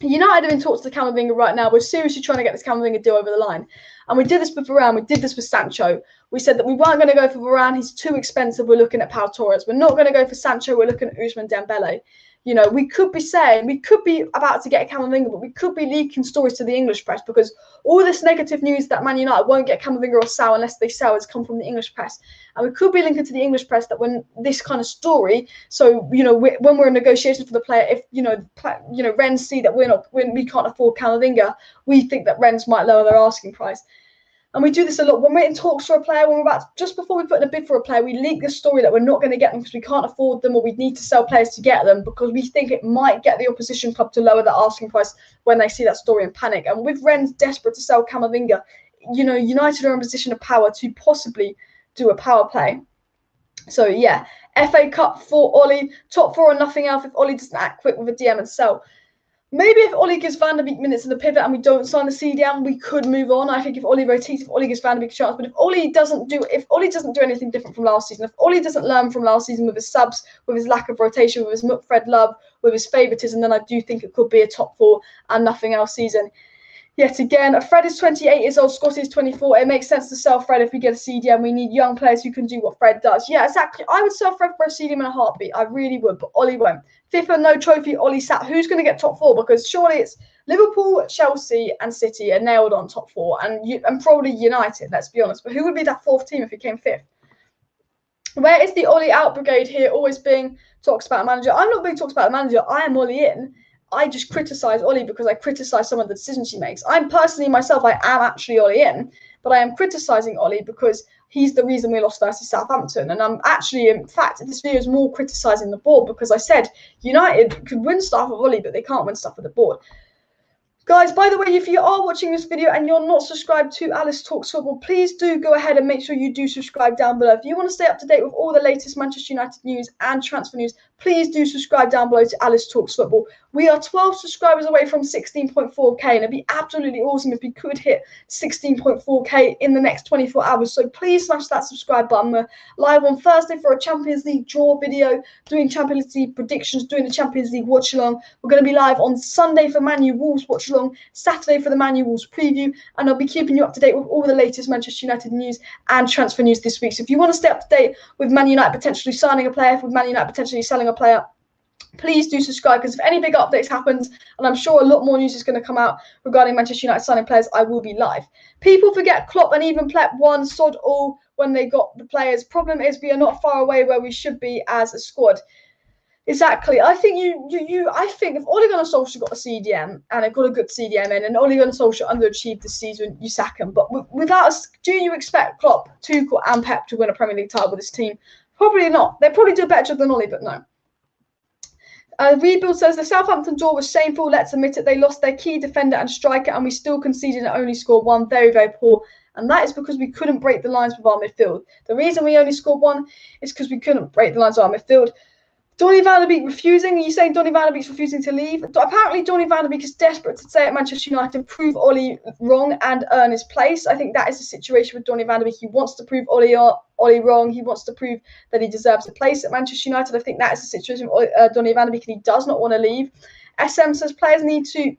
[SPEAKER 1] United are in talks to Camavinga right now. We're seriously trying to get this Camavinga deal over the line. And we did this with Varane. We did this with Sancho. We said that we weren't going to go for Varane. He's too expensive. We're looking at Pau Torres. We're not going to go for Sancho. We're looking at Ousmane Dembele. You know, we could be about to get Camavinga, but we could be leaking stories to the English press because all this negative news that Man United won't get Camavinga or Saul unless they sell has come from the English press. And we could be linking to the English press that when this kind of story, so, you know, when we're in negotiations for the player, if, you know, Rennes see that we can't afford Camavinga, we think that Rennes might lower their asking price. And we do this a lot. When we're in talks for a player, when we're just before we put in a bid for a player, we leak the story that we're not going to get them because we can't afford them or we need to sell players to get them because we think it might get the opposition club to lower their asking price when they see that story and panic. And with Rennes desperate to sell Camavinga, you know, United are in a position of power to possibly do a power play. So, yeah, FA Cup for Oli, top 4 and nothing else if Oli doesn't act quick with a DM and sell. Maybe if Oli gives Van der Beek minutes in the pivot and we don't sign the CDM, we could move on. I think if Oli rotates, if Oli gives Van der Beek a chance, but if Oli doesn't do anything different from last season, if Oli doesn't learn from last season with his subs, with his lack of rotation, with his Fred Love, with his favouritism, then I do think it could be a top 4 and nothing else season. Yet again, Fred is 28 years old, Scotty is 24. It makes sense to sell Fred if we get a CDM. We need young players who can do what Fred does. Yeah, exactly. I would sell Fred for a CDM in a heartbeat. I really would, but Oli won't. 5th and no trophy, Oli sat. Who's going to get top 4? Because surely it's Liverpool, Chelsea and City are nailed on top 4 and probably United, let's be honest. But who would be that 4th team if he came 5th? Where is the Oli out brigade here always being talks about a manager? I'm not being talks about a manager. I am Oli in. I just criticise Oli because I criticise some of the decisions he makes. I'm personally myself, I am actually Oli in, but I am criticising Oli because he's the reason we lost versus Southampton. And I'm actually, in fact, this video is more criticising the board because I said United could win stuff with Oli, but they can't win stuff with the board. Guys, by the way, if you are watching this video and you're not subscribed to Alice Talks Football, please do go ahead and make sure you do subscribe down below. If you want to stay up to date with all the latest Manchester United news and transfer news, please do subscribe down below to Alice Talks Football. We are 12 subscribers away from 16.4k, and it'd be absolutely awesome if we could hit 16.4k in the next 24 hours. So please smash that subscribe button. We're live on Thursday for a Champions League draw video, doing Champions League predictions, doing the Champions League watch along. We're going to be live on Sunday for Man U Wolves watch along, Saturday for the Man U Wolves preview, and I'll be keeping you up to date with all the latest Manchester United news and transfer news this week. So if you want to stay up to date with Man United potentially signing a player, with Man United potentially selling a player, please do subscribe, because if any big updates happens, and I'm sure a lot more news is going to come out regarding Manchester United signing players, I will be live. People forget Klopp and even Pep won sod all when they got the players. Problem is we are not far away where we should be as a squad. Exactly. I think I think if Ole Gunnar Solskjaer got a CDM and it got a good CDM in, and Ole Gunnar Solskjaer underachieved this season, you sack him. But without us, do you expect Klopp, Tuchel, and Pep to win a Premier League title with this team? Probably not. They probably do a better job than Ole, but no. Rebuild says the Southampton draw was shameful. Let's admit it. They lost their key defender and striker, and we still conceded and only scored one. Very, very poor. And that is because we couldn't break the lines with our midfield. The reason we only scored one is because we couldn't break the lines with our midfield. Donny van de Beek refusing? Are you saying Donny van de Beek's refusing to leave? Apparently, Donny van de Beek is desperate to stay at Manchester United, prove Ole wrong and earn his place. I think that is the situation with Donny van de Beek. He wants to prove Ole wrong. He wants to prove that he deserves a place at Manchester United. I think that is the situation with Donny van de Beek, and he does not want to leave. SM says players need to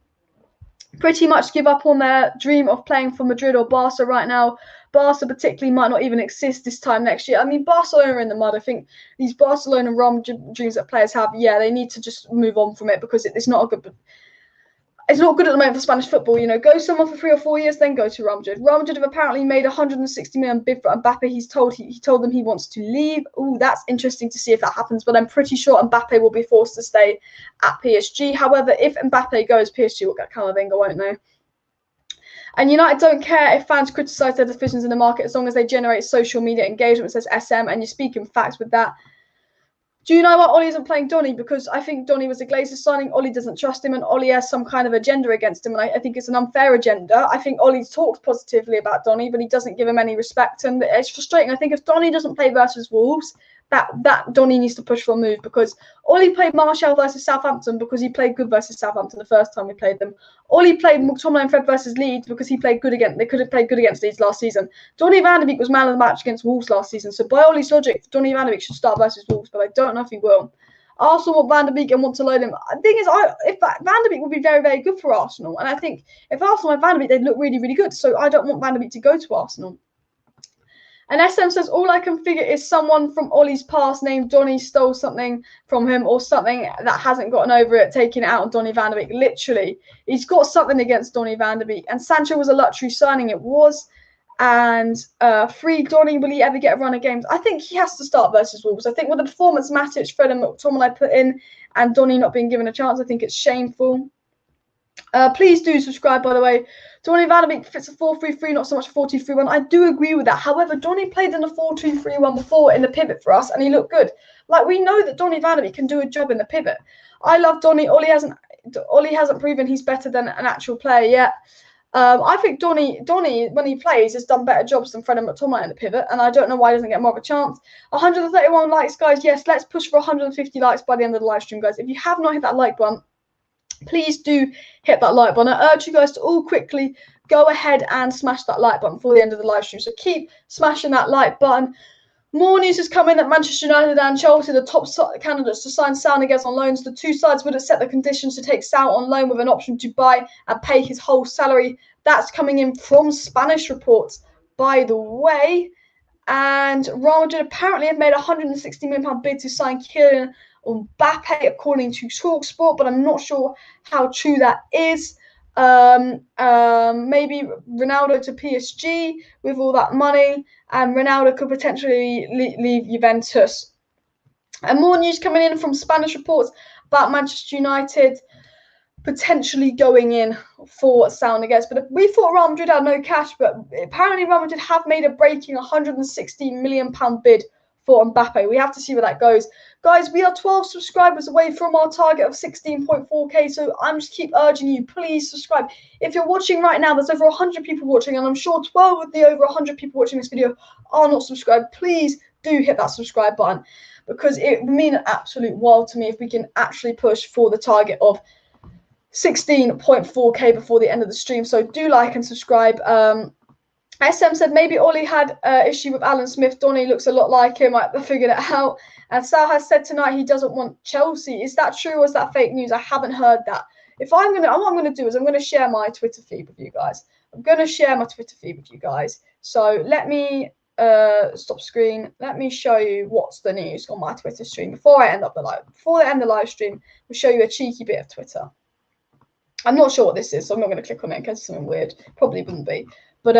[SPEAKER 1] pretty much give up on their dream of playing for Madrid or Barca right now. Barca particularly might not even exist this time next year. I mean, Barcelona are in the mud. I think these Barcelona Rom dreams that players have, yeah, they need to just move on from it because it's not good. It's not good at the moment for Spanish football. You know, go somewhere for 3 or 4 years, then go to Real Madrid. Real Madrid have apparently made 160 million bid for Mbappe. He told them he wants to leave. Oh, that's interesting to see if that happens. But I'm pretty sure Mbappe will be forced to stay at PSG. However, if Mbappe goes, PSG will get Kamavinga, won't they? And United don't care if fans criticise their decisions in the market as long as they generate social media engagement, says SM, and you're speaking facts with that. Do you know why Ole isn't playing Donny? Because I think Donny was a Glazers signing. Ole doesn't trust him, and Ole has some kind of agenda against him, and I think it's an unfair agenda. I think Ole talks positively about Donny, but he doesn't give him any respect, and it's frustrating. I think if Donny doesn't play versus Wolves, that Donny needs to push for a move, because Ole played Martial versus Southampton because he played good versus Southampton the first time we played them. Ole played McTominay and Fred versus Leeds because he played good against. They could have played good against Leeds last season. Donny van de Beek was man of the match against Wolves last season, so by Ole's logic, Donny van de Beek should start versus Wolves, but I don't know if he will. Arsenal want Van de Beek and want to load him. The thing is, if Van de Beek would be very, very good for Arsenal, and I think if Arsenal had Van de Beek, they'd look really, really good. So I don't want Van de Beek to go to Arsenal. And SM says, all I can figure is someone from Ole's past named Donny stole something from him or something that hasn't gotten over it, taking it out on Donny van de Beek. Literally, he's got something against Donny van de Beek. And Sancho was a luxury signing, it was. And free Donny, will he ever get a run of games? I think he has to start versus Wolves. I think with the performance Matic, Fred and McTominay put in and Donny not being given a chance, I think it's shameful. Please do subscribe, by the way. Donny van de Beek fits a 4-3-3, not so much a 4-2-3-1. I do agree with that. However, Donny played in a 4-2-3-1 before in the pivot for us, and he looked good. Like, we know that Donny van de Beek can do a job in the pivot. I love Donny. Ole hasn't proven he's better than an actual player yet. I think Donny, when he plays, has done better jobs than Fred and McTominay in the pivot, and I don't know why he doesn't get more of a chance. 131 likes, guys. Yes, let's push for 150 likes by the end of the live stream, guys. If you have not hit that like button, please do hit that like button. I urge you guys to all quickly go ahead and smash that like button before the end of the live stream. So keep smashing that like button. More news has come in that Manchester United and Chelsea, the top candidates to sign Saul Niguez on loans. The two sides would have set the conditions to take Saul on loan with an option to buy and pay his whole salary. That's coming in from Spanish reports, by the way. And Real Madrid apparently have made a £160 million bid to sign Kylian Mbappe, according to TalkSport, but I'm not sure how true that is. Maybe Ronaldo to PSG with all that money, and Ronaldo could potentially leave Juventus. And more news coming in from Spanish reports about Manchester United potentially going in for Saul Niguez. But we thought Real Madrid had no cash, but apparently Real Madrid have made a breaking £160 million bid for Mbappe. We have to see where that goes. Guys, we are 12 subscribers away from our target of 16.4k, so I'm just keep urging you, please subscribe. If you're watching right now, there's over 100 people watching, and I'm sure 12 of the over 100 people watching this video are not subscribed. Please do hit that subscribe button, because it would mean an absolute world to me if we can actually push for the target of 16.4k before the end of the stream. So do like and subscribe. SM said maybe Ole had issue with Alan Smith. Donny looks a lot like him. I figured it out. And Sal has said tonight he doesn't want Chelsea. Is that true or is that fake news? I haven't heard that. What I'm gonna do is I'm gonna share my Twitter feed with you guys. So let me stop screen. Let me show you what's the news on my Twitter stream before I end up the live. Before I end the live stream, we'll show you a cheeky bit of Twitter. I'm not sure what this is, so I'm not going to click on it in case it's something weird. Probably wouldn't be. But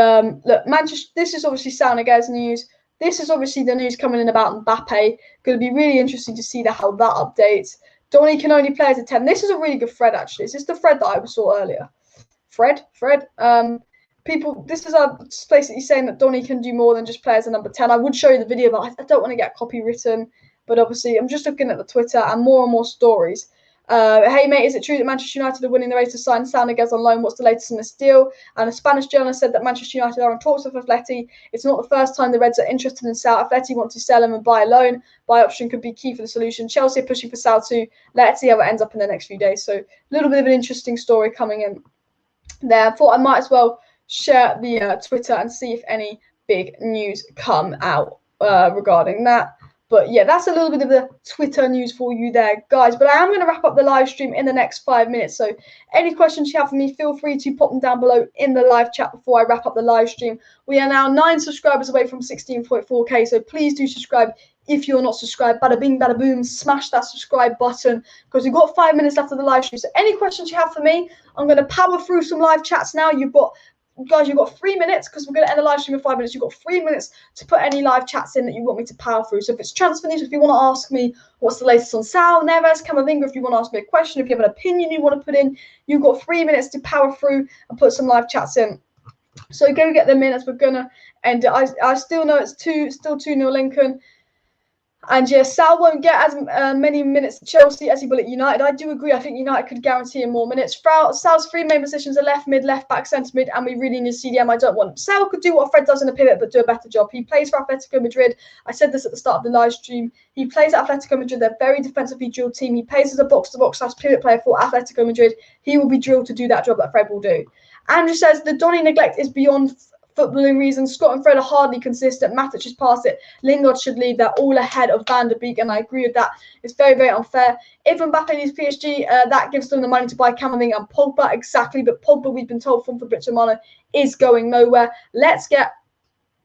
[SPEAKER 1] look, Manchester. This is obviously Saul Niguez news. this is obviously the news coming in about Mbappe. Going to be really interesting to see how that updates. Donny can only play as a 10. This is a really good thread, actually. Is this the thread that I saw earlier? Fred. People, this is basically saying that Donny can do more than just play as a number 10. I would show you the video, but I don't want to get copywritten. But obviously, I'm just looking at the Twitter and more stories. Hey, mate, is it true that Manchester United are winning the race to sign Saul Niguez on loan? What's the latest on this deal? And a Spanish journalist said that Manchester United are in talks with Atleti. It's not the first time the Reds are interested in Saul. Atleti want to sell him and buy a loan. Buy option could be key for the solution. Chelsea are pushing for Saul too. Let's see how it ends up in the next few days. So a little bit of an interesting story coming in there. I thought I might as well share the Twitter and see if any big news come out regarding that. But yeah, that's a little bit of the Twitter news for you there, guys. But I am going to wrap up the live stream in the next 5 minutes. So any questions you have for me, feel free to pop them down below in the live chat before I wrap up the live stream. We are now 9 subscribers away from 16.4K. So please do subscribe if you're not subscribed. Bada bing, bada boom, smash that subscribe button because we've got 5 minutes left of the live stream. So any questions you have for me, I'm going to power through some live chats now. Guys, you've got 3 minutes because we're going to end the live stream in 5 minutes. You've got 3 minutes to put any live chats in that you want me to power through. So if it's transfer news, if you want to ask me what's the latest on Saul Niguez, Kamavinga, if you want to ask me a question, if you have an opinion you want to put in, you've got 3 minutes to power through and put some live chats in. So go get them in as we're going to end it. I still know it's still 2-0 Lincoln. And yeah, Saul won't get as many minutes at Chelsea as he will at United. I do agree. I think United could guarantee him more minutes. Sal's 3 main positions are left mid, left back, centre mid, and we really need CDM. I don't want him. Saul could do what Fred does in a pivot, but do a better job. He plays for Atletico Madrid. I said this at the start of the live stream. He plays at Atletico Madrid. They're a very defensively drilled team. He plays as a box-to-box / pivot player for Atletico Madrid. He will be drilled to do that job that Fred will do. Andrew says the Donny neglect is beyond footballing reasons. Scott and Fred are hardly consistent. Matic has passed it. Lingard should lead. They're all ahead of Van der Beek, and I agree with that. It's very, very unfair. If Mbappe needs PSG, that gives them the money to buy Kamavinga and Pogba, exactly. But Pogba, we've been told from Fabrizio Romano, is going nowhere. Let's get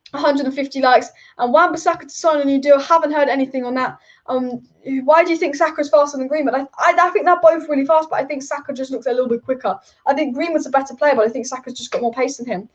[SPEAKER 1] 150 likes. And Wan-Bissaka to sign a new deal. Haven't heard anything on that. Why do you think Saka is faster than Greenwood? I think they're both really fast, but I think Saka just looks a little bit quicker. I think Greenwood's a better player, but I think Saka's just got more pace than him.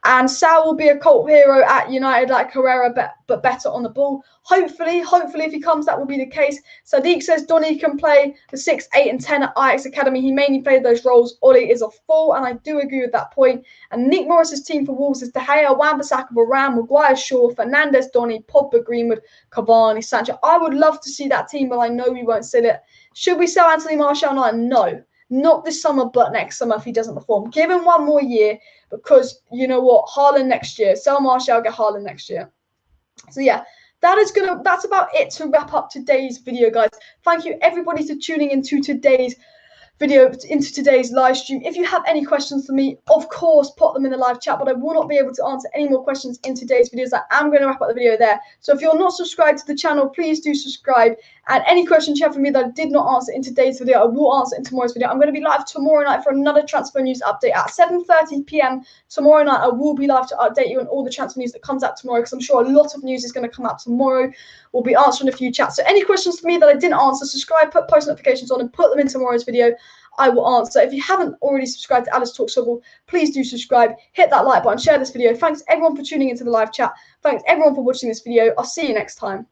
[SPEAKER 1] And Saul will be a cult hero at United like Herrera, but better on the ball. Hopefully, if he comes, that will be the case. Sadiq says Donny can play the 6, 8, and 10 at Ajax Academy. He mainly played those roles. Oli is a 4, and I do agree with that point. And Nick Morris's team for Wolves is De Gea, Wan-Bissaka, Varane, Maguire, Shaw, Fernandes, Donny, Pogba, Greenwood, Cavani, Sancho. I would love to see that team, but I know we won't sell it. Should we sell Anthony Martial now? No. Not this summer, but next summer if he doesn't perform. Give him 1 more year because, you know what, Haaland next year. Sell Martial, get Haaland next year. So, yeah, that's about it to wrap up today's video, guys. Thank you, everybody, for tuning into today's video, into today's live stream. If you have any questions for me, of course, put them in the live chat, but I will not be able to answer any more questions in today's videos. I am going to wrap up the video there. So if you're not subscribed to the channel, please do subscribe. And any questions you have for me that I did not answer in today's video, I will answer in tomorrow's video. I'm going to be live tomorrow night for another transfer news update at 7:30 p.m. tomorrow night. I will be live to update you on all the transfer news that comes out tomorrow because I'm sure a lot of news is going to come out tomorrow. We'll be answering a few chats. So any questions for me that I didn't answer, subscribe, put post notifications on, and put them in tomorrow's video. I will answer. If you haven't already subscribed to Alice Talks Football, please do subscribe. Hit that like button, share this video. Thanks everyone for tuning into the live chat. Thanks everyone for watching this video. I'll see you next time.